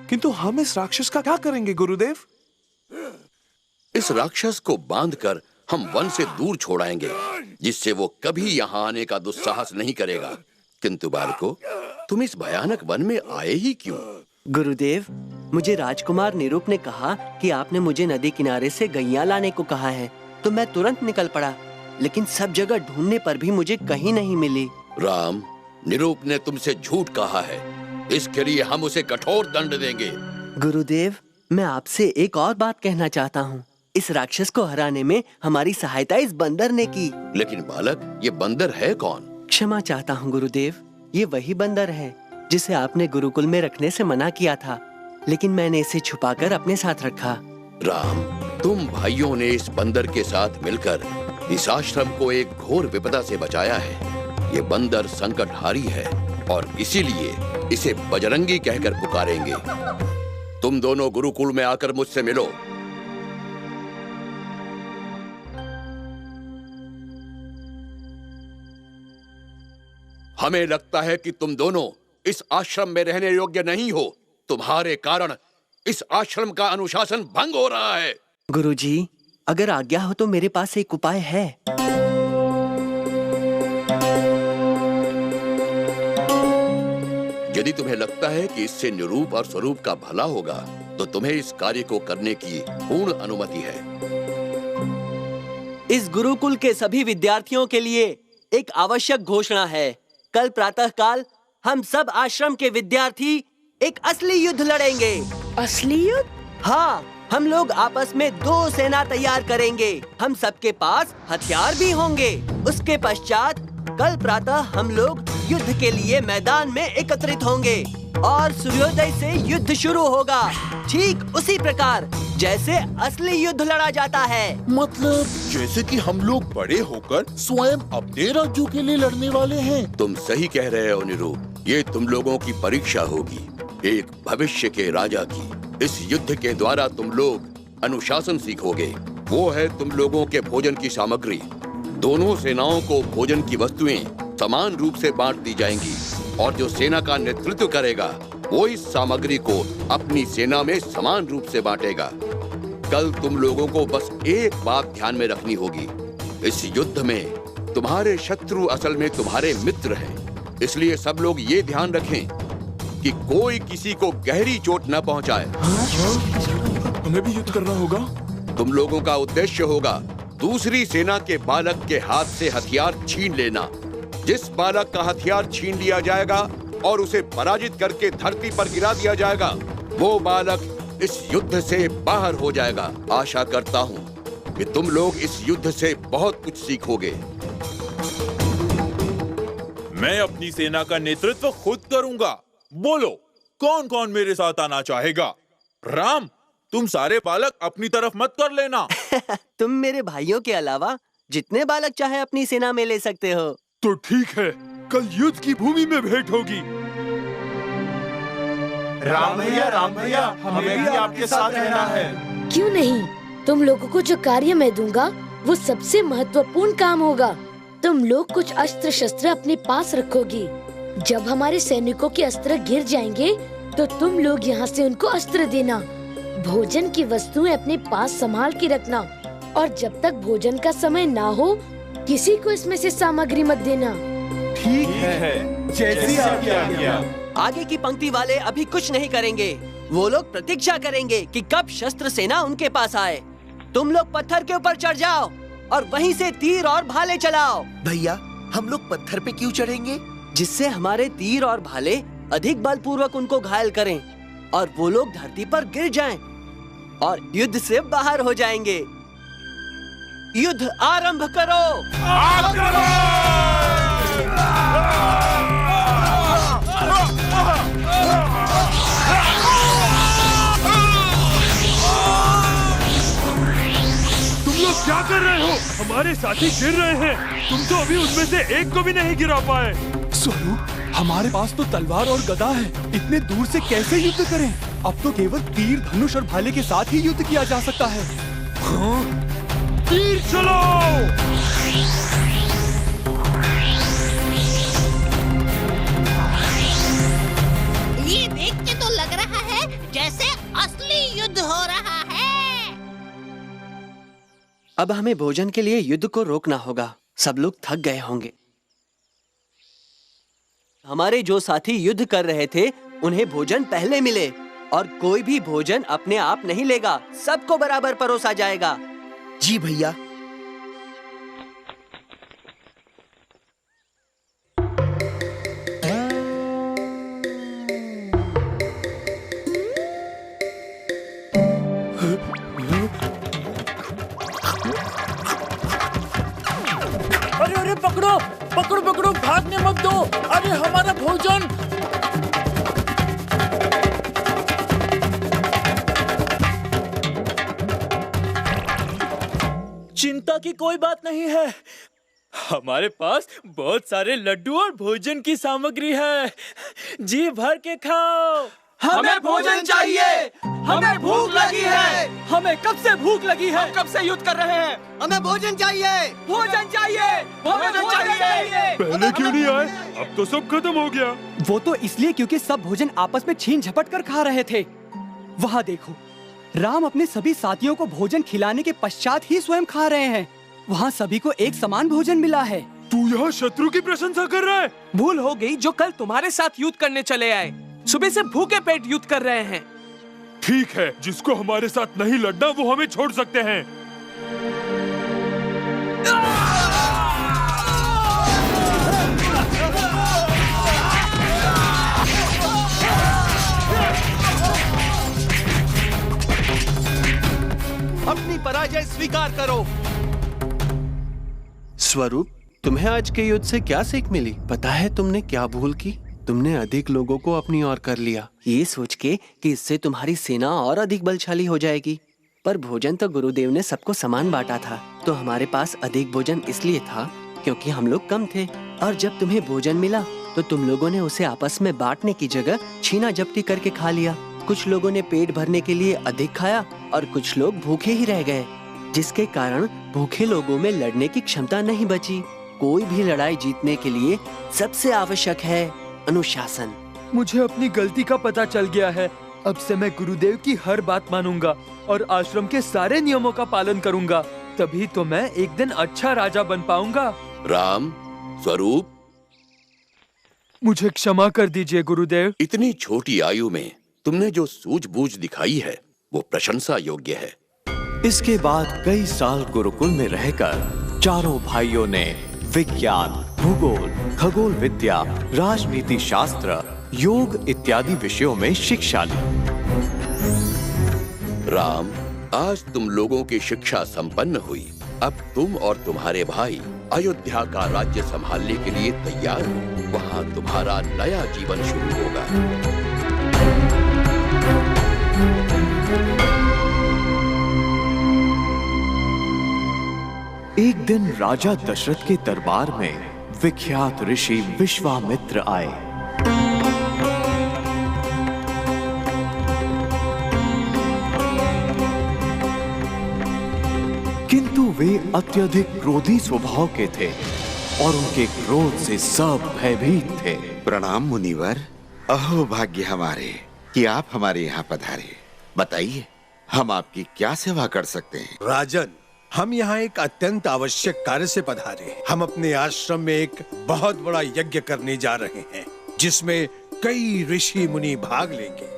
किंतु हम इस राक्षस का क्या करेंगे गुरुदेव? इस राक्षस को बांधकर हम वन से दूर छोड़ाएंगे, जिससे वो कभी यहाँ आने का दुस्साहस नहीं करेगा। किंतु बालको, तुम इस भयानक वन में आए ही क्यों? गुरुदेव, मुझे राजकुमार निरूप ने कहा कि आपने मुझे नदी किनारे से गैया लाने को कहा है। तो मैं तुरंत निकल पड़ा, लेकिन सब जगह ढूंढने पर भी मुझे कहीं नहीं मिली। राम, निरूप ने तुमसे झूठ कहा है, इसके लिए हम उसे कठोर दंड देंगे। गुरुदेव, मैं आपसे एक और बात कहना चाहता हूँ। इस राक्षस को हराने में हमारी सहायता इस बंदर ने की। लेकिन बालक, ये बंदर है कौन? क्षमा चाहता हूँ गुरुदेव, ये वही बंदर है जिसे आपने गुरुकुल में रखने से मना किया था, लेकिन मैंने इसे छुपाकर अपने साथ रखा। राम, तुम भाइयों ने इस बंदर के साथ मिलकर इस आश्रम को एक घोर विपदा से बचाया है। ये बंदर संकटहारी है और इसीलिए इसे बजरंगी कहकर पुकारेंगे। तुम दोनों गुरुकुल में आकर मुझसे मिलो। हमें लगता है कि तुम दोनों इस आश्रम में रहने योग्य नहीं हो। तुम्हारे कारण इस आश्रम का अनुशासन भंग हो रहा है। गुरुजी, अगर आज्ञा हो तो मेरे पास एक उपाय है। यदि तुम्हें लगता है कि इससे निरूप और स्वरूप का भला होगा, तो तुम्हें इस कार्य को करने की पूर्ण अनुमति है। इस गुरुकुल के सभी विद्यार्थियों के लिए एक आवश्यक घोषणा है। कल प्रातःकाल हम सब आश्रम के विद्यार्थी एक असली युद्ध लड़ेंगे। असली युद्ध? हाँ, हम लोग आपस में 2 सेना तैयार करेंगे। हम सबके पास हथियार भी होंगे। उसके पश्चात कल प्रातः हम लोग युद्ध के लिए मैदान में एकत्रित होंगे और सूर्योदय से युद्ध शुरू होगा, ठीक उसी प्रकार जैसे असली युद्ध लड़ा जाता है। मतलब जैसे कि हम लोग बड़े होकर स्वयं अपने राज्यों के लिए लड़ने वाले हैं। तुम सही कह रहे हो निरूप, ये तुम लोगों की परीक्षा होगी, एक भविष्य के राजा की। इस युद्ध के द्वारा तुम लोग अनुशासन सीखोगे। वो है तुम लोगों के भोजन की सामग्री। दोनों सेनाओं को भोजन की वस्तुएं समान रूप से बांट दी जाएंगी और जो सेना का नेतृत्व करेगा वो इस सामग्री को अपनी सेना में समान रूप से बांटेगा। कल तुम लोगों को बस एक बात ध्यान में रखनी होगी, इस युद्ध में तुम्हारे शत्रु असल में तुम्हारे मित्र हैं। इसलिए सब लोग ये ध्यान रखें कि कोई किसी को गहरी चोट न पहुंचाए। हमें भी युद्ध करना होगा। तुम लोगों का उद्देश्य होगा दूसरी सेना के बालक के हाथ से हथियार छीन लेना। जिस बालक का हथियार छीन लिया जाएगा और उसे पराजित करके धरती पर गिरा दिया जाएगा, वो बालक इस युद्ध से बाहर हो जाएगा। आशा करता हूँ कि तुम लोग इस युद्ध से बहुत कुछ सीखोगे। मैं अपनी सेना का नेतृत्व खुद करूंगा। बोलो, कौन कौन मेरे साथ आना चाहेगा? राम, तुम सारे बालक अपनी तरफ मत कर लेना। तुम मेरे भाइयों के अलावा जितने बालक चाहे अपनी सेना में ले सकते हो। तो ठीक है, कल युद्ध की भूमि में भेंट होगी। राम भैया, हमें भी आपके साथ रहना है। क्यों नहीं? तुम लोगों को जो कार्य मैं दूंगा वो सबसे महत्वपूर्ण काम होगा। तुम लोग कुछ अस्त्र शस्त्र अपने पास रखोगी। जब हमारे सैनिकों के अस्त्र गिर जाएंगे तो तुम लोग यहाँ से उनको अस्त्र देना। भोजन की वस्तुएं अपने पास संभाल के रखना और जब तक भोजन का समय ना हो किसी को इसमें से सामग्री मत देना। ठीक है, जैसी आपकी आज्ञा। आगे की पंक्ति वाले अभी कुछ नहीं करेंगे। वो लोग प्रतीक्षा करेंगे कि कब शस्त्र सेना उनके पास आए। तुम लोग पत्थर के ऊपर चढ़ जाओ और वहीं से तीर और भाले चलाओ। भैया, हम लोग पत्थर पे क्यों चढ़ेंगे? जिससे हमारे तीर और भाले अधिक बलपूर्वक उनको घायल करें और वो लोग धरती पर गिर जाएं और युद्ध से बाहर हो जाएंगे। युद्ध आरंभ करो। तुम लोग क्या कर रहे हो? हमारे साथी गिर रहे हैं। तुम तो अभी उनमें से एक को भी नहीं गिरा पाए। स्वरूप, हमारे पास तो तलवार और गदा है, इतने दूर से कैसे युद्ध करें? अब तो केवल तीर, धनुष और भाले के साथ ही युद्ध किया जा सकता है। हाँ? तीर चलाओ। ये देख के तो लग रहा है जैसे असली युद्ध हो रहा है। अब हमें भोजन के लिए युद्ध को रोकना होगा। सब लोग थक गए होंगे। हमारे जो साथी युद्ध कर रहे थे उन्हें भोजन पहले मिले और कोई भी भोजन अपने आप नहीं लेगा, सबको बराबर परोसा जाएगा। जी भैया, पकड़ो पकड़ो पकड़ो, भागने मत दो। अरे हमारा भोजन। चिंता की कोई बात नहीं है, हमारे पास बहुत सारे लड्डू और भोजन की सामग्री है। जी भर के खाओ। हमें भोजन चाहिए, हमें भूख लगी है। हमें कब से भूख लगी है? हम कब से युद्ध कर रहे हैं। हमें भोजन चाहिए, भोजन चाहिए, भोजन चाहिए। पहले क्यों नहीं आए? अब तो सब खत्म हो गया। वो तो इसलिए क्योंकि सब भोजन आपस में छीन झपट कर खा रहे थे। वहाँ देखो, राम अपने सभी साथियों को भोजन खिलाने के पश्चात ही स्वयं खा रहे हैं। वहाँ सभी को एक समान भोजन मिला है। तू यहाँ शत्रु की प्रशंसा कर रहा है? भूल हो गई, जो कल तुम्हारे साथ युद्ध करने चले आए, सुबह से भूखे पेट युद्ध कर रहे हैं। ठीक है, जिसको हमारे साथ नहीं लड़ना वो हमें छोड़ सकते हैं। अपनी पराजय स्वीकार करो। स्वरूप, तुम्हें आज के युद्ध से क्या सीख मिली? पता है तुमने क्या भूल की? तुमने अधिक लोगों को अपनी ओर कर लिया, ये सोच के कि इससे तुम्हारी सेना और अधिक बलशाली हो जाएगी। पर भोजन तो गुरुदेव ने सबको समान बांटा था, तो हमारे पास अधिक भोजन इसलिए था क्योंकि हम लोग कम थे। और जब तुम्हें भोजन मिला तो तुम लोगों ने उसे आपस में बांटने की जगह छीना झपटी करके खा लिया। कुछ लोगों ने पेट भरने के लिए अधिक खाया और कुछ लोग भूखे ही रह गए, जिसके कारण भूखे लोगों में लड़ने की क्षमता नहीं बची। कोई भी लड़ाई जीतने के लिए सबसे आवश्यक है अनुशासन। मुझे अपनी गलती का पता चल गया है। अब से मैं गुरुदेव की हर बात मानूंगा और आश्रम के सारे नियमों का पालन करूंगा। तभी तो मैं एक दिन अच्छा राजा बन पाऊंगा। राम, स्वरूप, मुझे क्षमा कर दीजिए गुरुदेव। इतनी छोटी आयु में तुमने जो सूझबूझ दिखाई है वो प्रशंसा योग्य है। इसके बाद कई साल गुरुकुल में रहकर चारों भाइयों ने विज्ञान, भूगोल, खगोल विद्या, राजनीति शास्त्र, योग इत्यादि विषयों में शिक्षा ली। राम, आज तुम लोगों की शिक्षा संपन्न हुई। अब तुम और तुम्हारे भाई अयोध्या का राज्य संभालने के लिए तैयार हो। वहाँ तुम्हारा नया जीवन शुरू होगा। एक दिन राजा दशरथ के दरबार में विख्यात ऋषि विश्वामित्र आए। किंतु वे अत्यधिक क्रोधी स्वभाव के थे और उनके क्रोध से सब भयभीत थे। प्रणाम मुनिवर। अहो भाग्य हमारे कि आप हमारे यहाँ पधारे। बताइए, हम आपकी क्या सेवा कर सकते हैं? राजन, हम यहाँ एक अत्यंत आवश्यक कार्य से पधारे। हम अपने आश्रम में एक बहुत बड़ा यज्ञ करने जा रहे हैं, जिसमें कई ऋषि मुनि भाग लेंगे।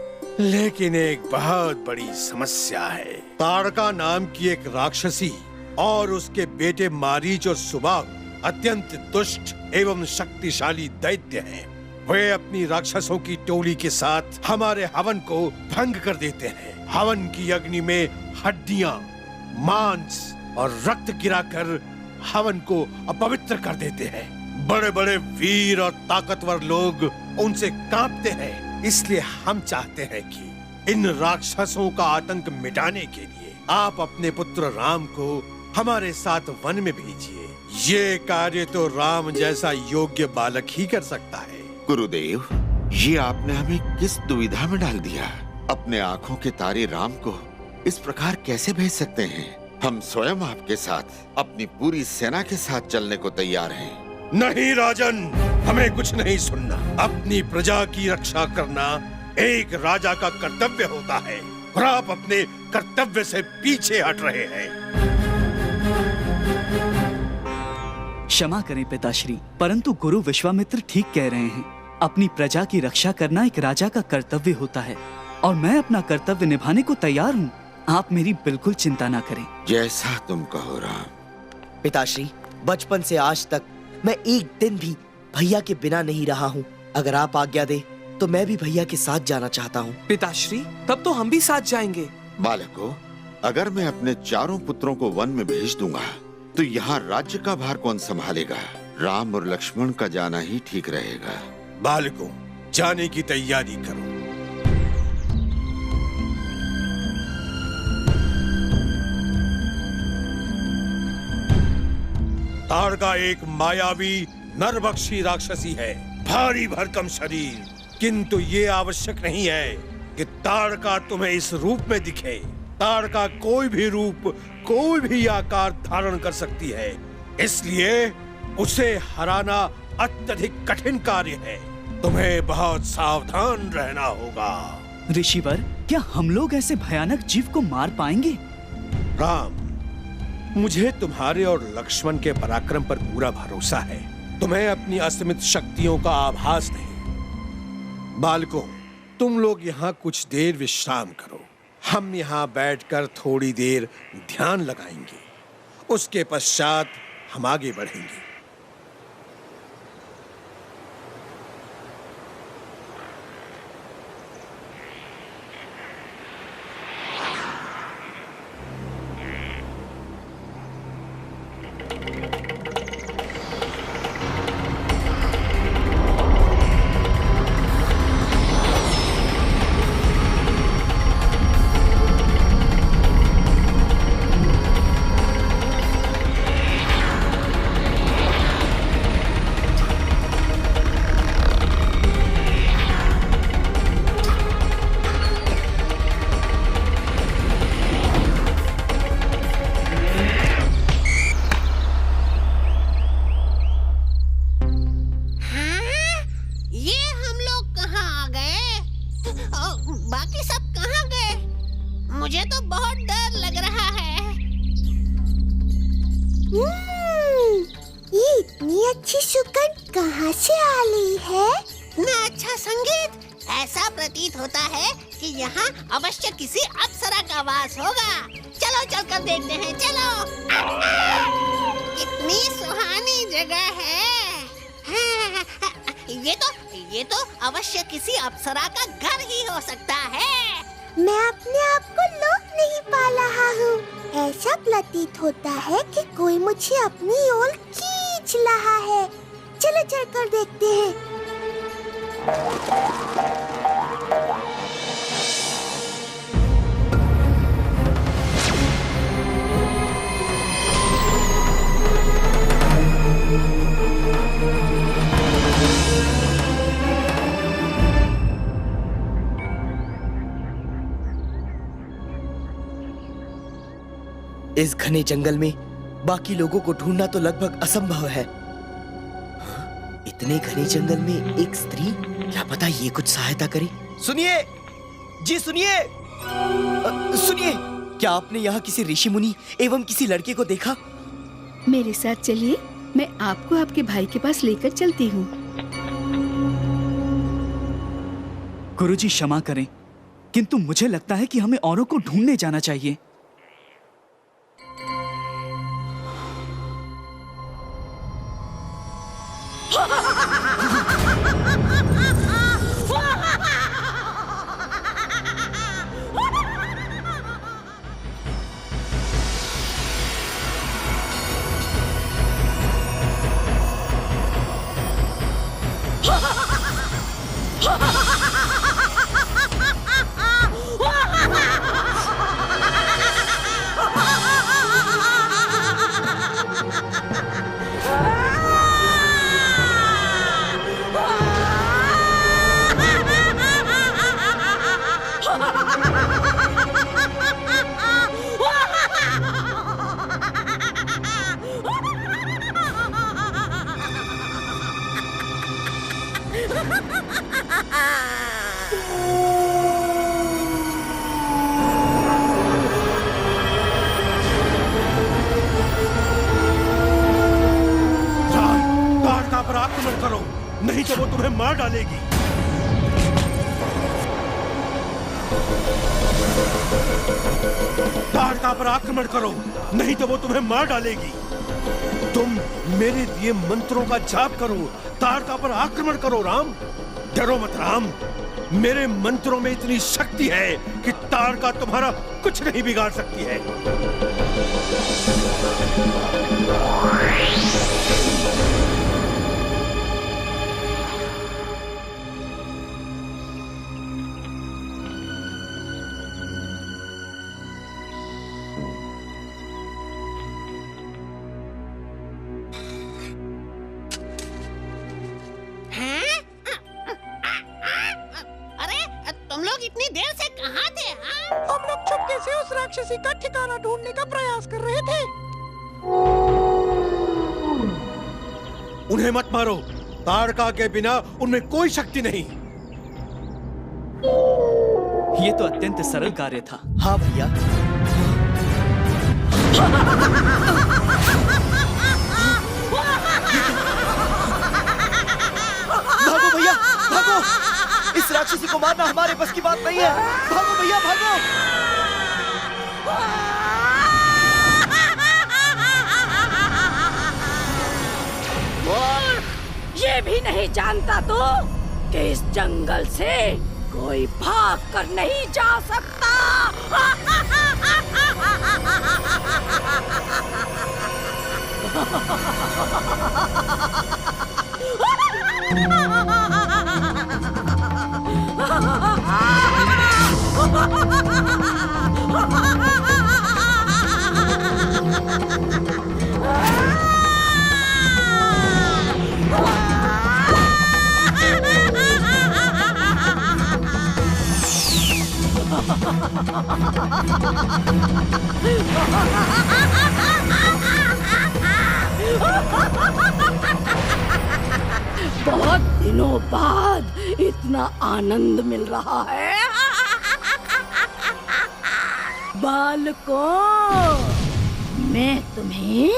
लेकिन एक बहुत बड़ी समस्या है। ताड़का नाम की एक राक्षसी और उसके बेटे मारीच और सुबाहु अत्यंत दुष्ट एवं शक्तिशाली दैत्य हैं। वे अपनी राक्षसों की टोली के साथ हमारे हवन को भंग कर देते हैं। हवन की अग्नि में हड्डियां, मांस और रक्त गिराकर हवन को अपवित्र कर देते हैं। बड़े बड़े वीर और ताकतवर लोग उनसे कांपते हैं। इसलिए हम चाहते हैं कि इन राक्षसों का आतंक मिटाने के लिए आप अपने पुत्र राम को हमारे साथ वन में भेजिए। ये कार्य तो राम जैसा योग्य बालक ही कर सकता है। गुरुदेव, ये आपने हमें किस दुविधा में डाल दिया? अपने आंखों के तारे राम को इस प्रकार कैसे भेज सकते हैं? हम स्वयं आपके साथ अपनी पूरी सेना के साथ चलने को तैयार हैं। नहीं राजन, हमें कुछ नहीं सुनना। अपनी प्रजा की रक्षा करना एक राजा का कर्तव्य होता है और आप अपने कर्तव्य से पीछे हट रहे हैं। क्षमा करें पिताश्री, परंतु गुरु विश्वामित्र ठीक कह रहे हैं। अपनी प्रजा की रक्षा करना एक राजा का कर्तव्य होता है और मैं अपना कर्तव्य निभाने को तैयार हूँ। आप मेरी बिल्कुल चिंता ना करें। जैसा तुम कहो राम। पिताश्री, बचपन से आज तक मैं एक दिन भी भैया के बिना नहीं रहा हूँ। अगर आप आज्ञा दे तो मैं भी भैया के साथ जाना चाहता हूँ। पिताश्री, तब तो हम भी साथ जाएंगे। बालकों, अगर मैं अपने चारों पुत्रों को वन में भेज दूंगा तो यहाँ राज्य का भार कौन संभालेगा? राम और लक्ष्मण का जाना ही ठीक रहेगा। बालकों, जाने की तैयारी करो। ताड़का एक मायावी नरभक्षी राक्षसी है, भारी भरकम शरीर, किंतु ये आवश्यक नहीं है कि ताड़का तुम्हें इस रूप में दिखे। ताड़का कोई भी रूप, कोई भी आकार धारण कर सकती है, इसलिए उसे हराना अत्यधिक कठिन कार्य है। तुम्हें बहुत सावधान रहना होगा। ऋषिवर, क्या हम लोग ऐसे भयानक जीव को मार पाएंगे? राम, मुझे तुम्हारे और लक्ष्मण के पराक्रम पर पूरा भरोसा है। तुम्हें अपनी असीमित शक्तियों का आभास नहीं। बालकों, तुम लोग यहाँ कुछ देर विश्राम करो। हम यहाँ बैठकर थोड़ी देर ध्यान लगाएंगे, उसके पश्चात हम आगे बढ़ेंगे। मुझे तो बहुत डर लग रहा है। ये इतनी अच्छी सुगंध कहाँ से आ रही है? इतना अच्छा संगीत, ऐसा प्रतीत होता है कि यहाँ अवश्य किसी अप्सरा का वास होगा। चलो चलकर देखते हैं, चलो। कितनी सुहानी जगह है। ये तो अवश्य किसी अप्सरा का घर ही हो सकता है। मैं अपने आप को लोक नहीं पा रहा हूँ। ऐसा प्रतीत होता है कि कोई मुझे अपनी ओर खींच रहा है। चलो चलकर देखते हैं। इस घने जंगल में बाकी लोगों को ढूंढना तो लगभग असंभव है। इतने घने जंगल में एक स्त्री, क्या पता ये कुछ सहायता करे। सुनिए जी, सुनिए सुनिए, क्या आपने यहाँ किसी ऋषि मुनि एवं किसी लड़के को देखा? मेरे साथ चलिए, मैं आपको आपके भाई के पास लेकर चलती हूँ। गुरुजी क्षमा करें, किंतु मुझे लगता है कि हमें औरों को ढूंढने जाना चाहिए। नहीं तो वो तुम्हें मार डालेगी। ताड़का पर आक्रमण करो, नहीं तो वो तुम्हें मार डालेगी। तुम मेरे दिए मंत्रों का जाप करो, ताड़का पर आक्रमण करो। राम, डरो मत राम, मेरे मंत्रों में इतनी शक्ति है कि ताड़का तुम्हारा कुछ नहीं बिगाड़ सकती है। इतनी देर से कहाँ थे? हाँ? हम लोग चुपके से उस राक्षसी का ठिकाना ढूंढने का प्रयास कर रहे थे। उन्हें मत मारो। ताड़का के बिना उनमें कोई शक्ति नहीं। ये तो अत्यंत सरल कार्य था। हाँ भैया। भागो भैया, भागो! इस राक्षसी को मारना हमारे बस की बात नहीं है। भागो भैया, भागो! ये भी नहीं जानता तो कि इस जंगल से कोई भाग कर नहीं जा सकता। बहुत दिनों बाद इतना आनंद मिल रहा है। बालकों, मैं तुम्हें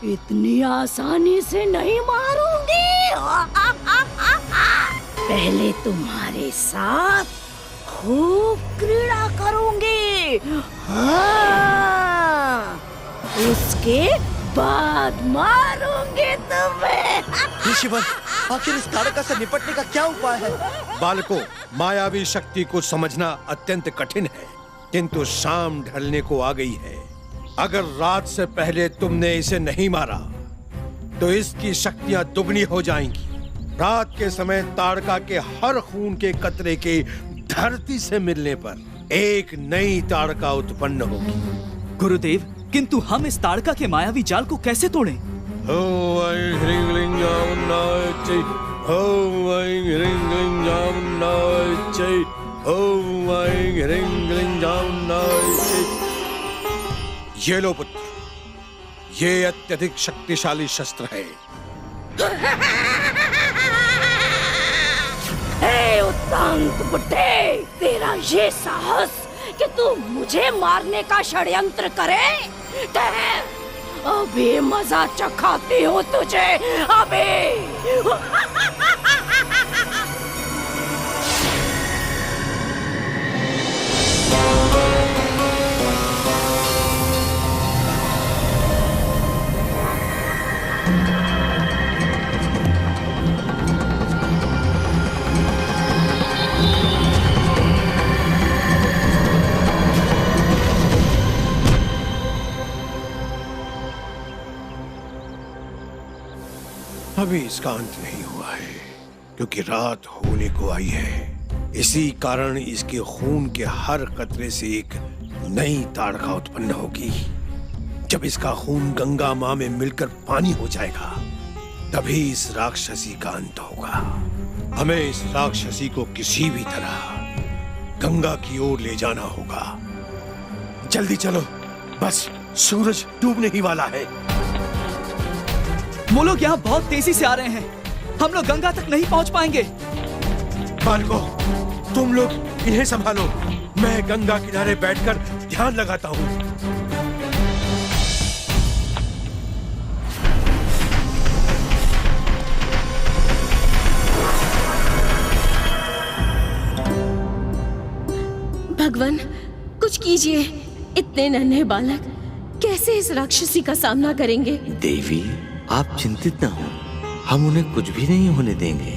इतनी आसानी से नहीं मारूंगी। पहले तुम्हारे साथ खूब क्रीड़ा करूंगी। हाँ, उसके बाद मारूंगी तुम्हें। ऋषिवर, आखिर इस ताड़का से निपटने का क्या उपाय है? बालकों, मायावी शक्ति को समझना अत्यंत कठिन है, किंतु शाम ढलने को आ गई है। अगर रात से पहले तुमने इसे नहीं मारा तो इसकी शक्तियां दुगनी हो जाएंगी। रात के समय ताड़का के हर खून के कतरे के धरती से मिलने पर एक नई ताड़का उत्पन्न होगी। गुरुदेव, किंतु हम इस ताड़का के मायावी जाल को कैसे तोड़ें? ये लो पुत्र, ये अत्यधिक शक्तिशाली शस्त्र है। हे उत्तांत बुड्ढे, तेरा ये साहस कि तू मुझे मारने का षड्यंत्र करे? अभी मजा चखाती हूँ तुझे, अभी। अभी इसका अंत नहीं हुआ है, क्योंकि रात होने को आई है। इसी कारण इसके खून के हर कतरे से एक नई ताड़का उत्पन्न होगी। जब इसका खून गंगा मां में मिलकर पानी हो जाएगा, तभी इस राक्षसी का अंत होगा। हमें इस राक्षसी को किसी भी तरह गंगा की ओर ले जाना होगा। जल्दी चलो, बस सूरज डूबने ही वाला है। वो लोग यहाँ बहुत तेजी से आ रहे हैं। हम लोग गंगा तक नहीं पहुँच पाएंगे। बालकों, तुम लोग इन्हें संभालो। मैं गंगा किनारे बैठकर ध्यान लगाता हूँ। भगवान, कुछ कीजिए। इतने नन्हे बालक कैसे इस राक्षसी का सामना करेंगे? देवी, आप चिंतित न हो, हम उन्हें कुछ भी नहीं होने देंगे।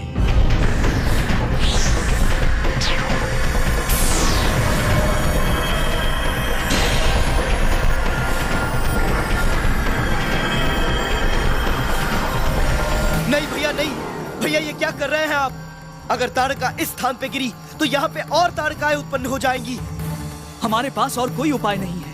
नहीं भैया, नहीं भैया, ये क्या कर रहे हैं आप? अगर ताड़का इस स्थान पे गिरी तो यहाँ पे और ताड़काएं उत्पन्न हो जाएंगी। हमारे पास और कोई उपाय नहीं है।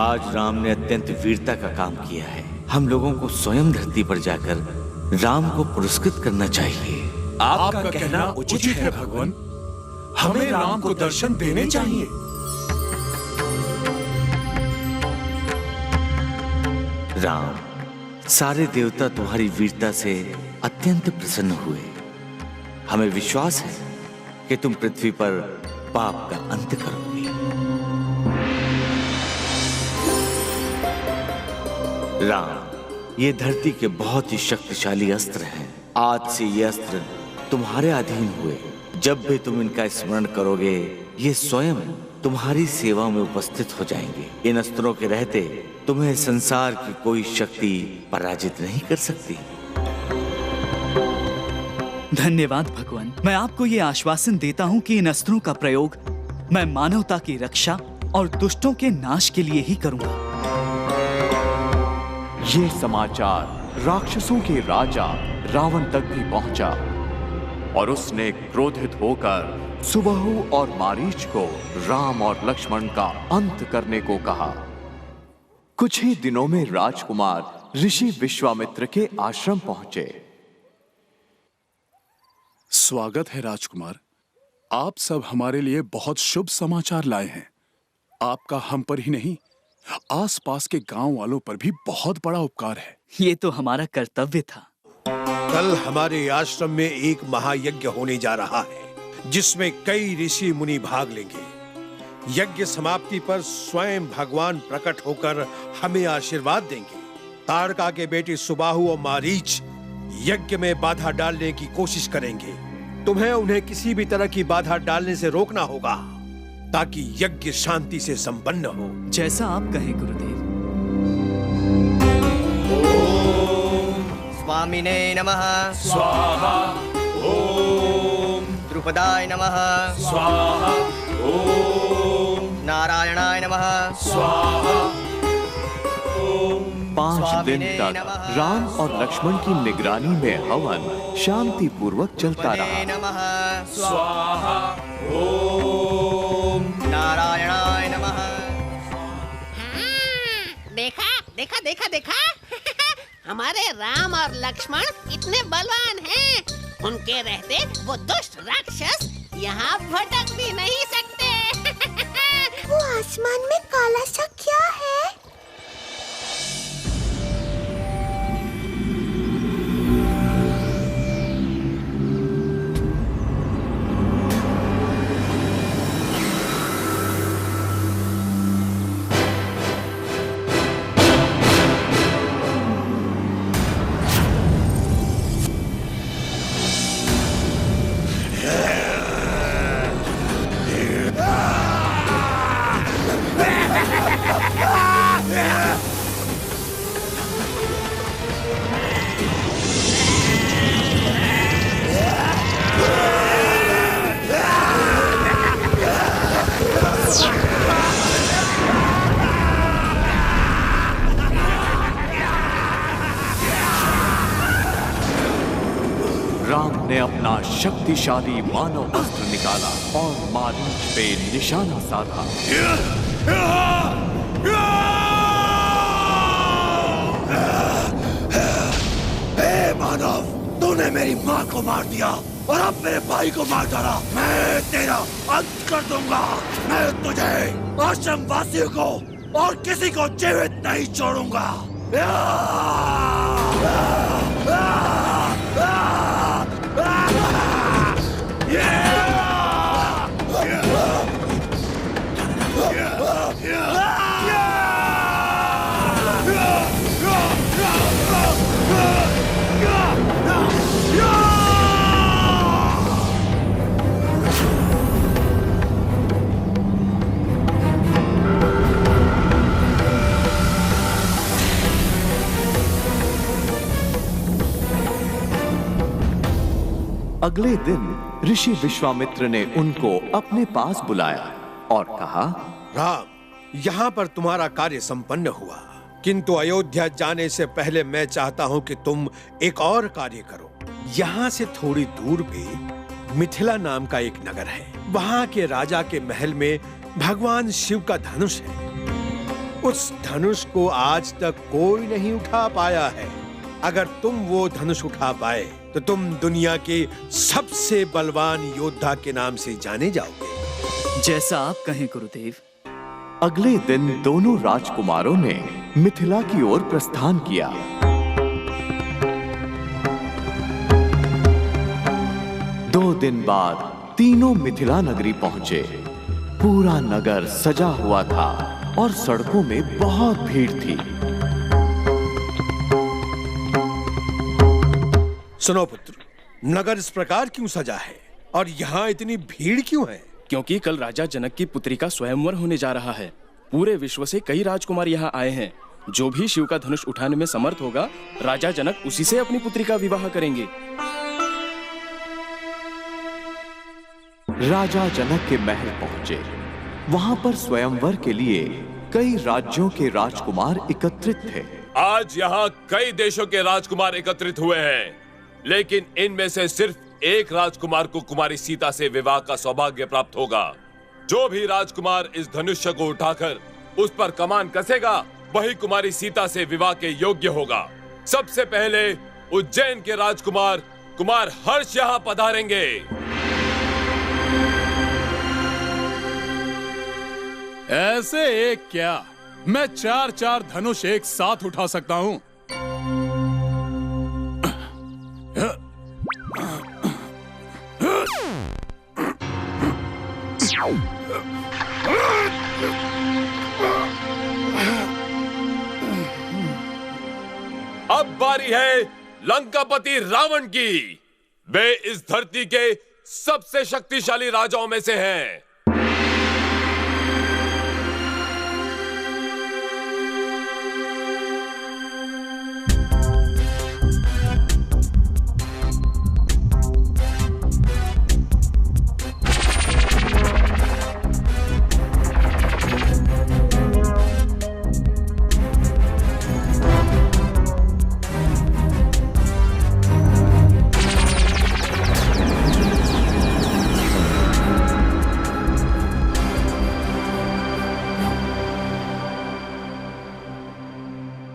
आज राम ने अत्यंत वीरता का काम किया है। हम लोगों को स्वयं धरती पर जाकर राम को पुरस्कृत करना चाहिए। आपका कहना उचित है भगवान। हमें राम को दर्शन देने चाहिए। राम, सारे देवता तुम्हारी वीरता से अत्यंत प्रसन्न हुए। हमें विश्वास है कि तुम पृथ्वी पर पाप का अंत करोगे। राम, ये धरती के बहुत ही शक्तिशाली अस्त्र हैं। आज से ये अस्त्र तुम्हारे अधीन हुए। जब भी तुम इनका स्मरण करोगे, ये स्वयं तुम्हारी सेवा में उपस्थित हो जाएंगे। इन अस्त्रों के रहते तुम्हें संसार की कोई शक्ति पराजित नहीं कर सकती। धन्यवाद भगवान। मैं आपको ये आश्वासन देता हूँ कि इन अस्त्रों का प्रयोग मैं मानवता की रक्षा और दुष्टों के नाश के लिए ही करूंगा। ये समाचार राक्षसों के राजा रावण तक भी पहुंचा और उसने क्रोधित होकर सुबाहु और मारीच को राम और लक्ष्मण का अंत करने को कहा। कुछ ही दिनों में राजकुमार ऋषि विश्वामित्र के आश्रम पहुंचे। स्वागत है राजकुमार। आप सब हमारे लिए बहुत शुभ समाचार लाए हैं। आपका हम पर ही नहीं, आसपास के गांव वालों पर भी बहुत बड़ा उपकार है। ये तो हमारा कर्तव्य था। कल हमारे आश्रम में एक महायज्ञ होने जा रहा है, जिसमें कई ऋषि मुनि भाग लेंगे। यज्ञ समाप्ति पर स्वयं भगवान प्रकट होकर हमें आशीर्वाद देंगे। ताड़का के बेटे सुबाहु और मारीच यज्ञ में बाधा डालने की कोशिश करेंगे। तुम्हें उन्हें किसी भी तरह की बाधा डालने से रोकना होगा, ताकि यज्ञ शांति से संपन्न हो। जैसा आप कहें गुरुदेव। स्वामिने नमः। स्वाहा। ओम द्रुपदाय नमः। स्वाहा। ओम नारायणाय नमः। स्वाहा। 5 दिन तक राम और लक्ष्मण की निगरानी में हवन शांति पूर्वक चलता रहा। नमः। स्वाहा। ओम नारायणाय नमः। देखा देखा देखा देखा हमारे राम और लक्ष्मण इतने बलवान हैं। उनके रहते वो दुष्ट राक्षस यहाँ भटक भी नहीं सकते। वो आसमान में काला सा क्या है? राम ने अपना शक्तिशाली मानव अस्त्र निकाला और मारीच पे निशाना साधा। मानव, तूने मेरी माँ को मार दिया और अब मेरे भाई को मार डाला। मैं तेरा अंत कर दूंगा। मैं तुझे, आश्रम वासियों को और किसी को जीवित नहीं छोड़ूंगा। अगले दिन ऋषि विश्वामित्र ने उनको अपने पास बुलाया और कहा, राम, यहाँ पर तुम्हारा कार्य संपन्न हुआ, किंतु अयोध्या जाने से पहले मैं चाहता हूँ कि तुम एक और कार्य करो। यहाँ से थोड़ी दूर पे मिथिला नाम का एक नगर है। वहाँ के राजा के महल में भगवान शिव का धनुष है। उस धनुष को आज तक कोई नहीं उठा पाया है। अगर तुम वो धनुष उठा पाए तो तुम दुनिया के सबसे बलवान योद्धा के नाम से जाने जाओगे। जैसा आप कहें गुरुदेव। अगले दिन दोनों राजकुमारों ने मिथिला की ओर प्रस्थान किया। दो दिन बाद तीनों मिथिला नगरी पहुंचे। पूरा नगर सजा हुआ था और सड़कों में बहुत भीड़ थी। सुनो पुत्र, नगर इस प्रकार क्यों सजा है और यहाँ इतनी भीड़ क्यों है? क्योंकि कल राजा जनक की पुत्री का स्वयंवर होने जा रहा है। पूरे विश्व से कई राजकुमार यहाँ आए हैं। जो भी शिव का धनुष उठाने में समर्थ होगा, राजा जनक उसी से अपनी पुत्री का विवाह करेंगे। राजा जनक के महल पहुंचे। वहां पर स्वयंवर के लिए कई राज्यों के राजकुमार एकत्रित थे। आज यहाँ कई देशों के राजकुमार एकत्रित हुए हैं, लेकिन इनमें से सिर्फ एक राजकुमार को कुमारी सीता से विवाह का सौभाग्य प्राप्त होगा। जो भी राजकुमार इस धनुष्य को उठाकर उस पर कमान कसेगा, वही कुमारी सीता से विवाह के योग्य होगा। सबसे पहले उज्जैन के राजकुमार कुमार हर्ष यहाँ पधारेंगे। ऐसे एक क्या, मैं 4-4 धनुष एक साथ उठा सकता हूँ। अब बारी है लंकापति रावण की। वे इस धरती के सबसे शक्तिशाली राजाओं में से हैं।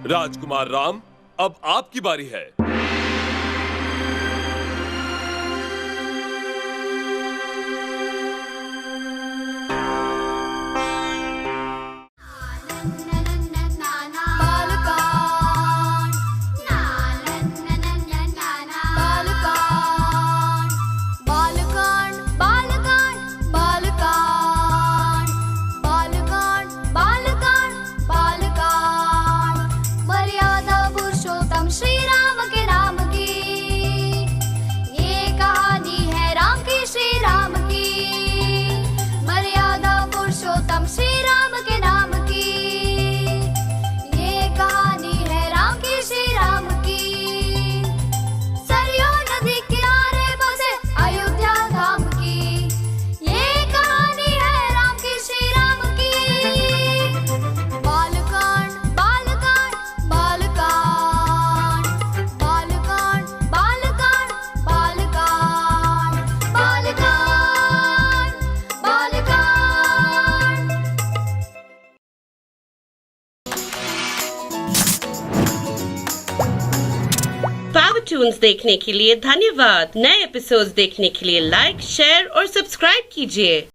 राजकुमार राम, अब आपकी बारी है। कार्टून्स देखने के लिए धन्यवाद। नए एपिसोड्स देखने के लिए लाइक, शेयर और सब्सक्राइब कीजिए।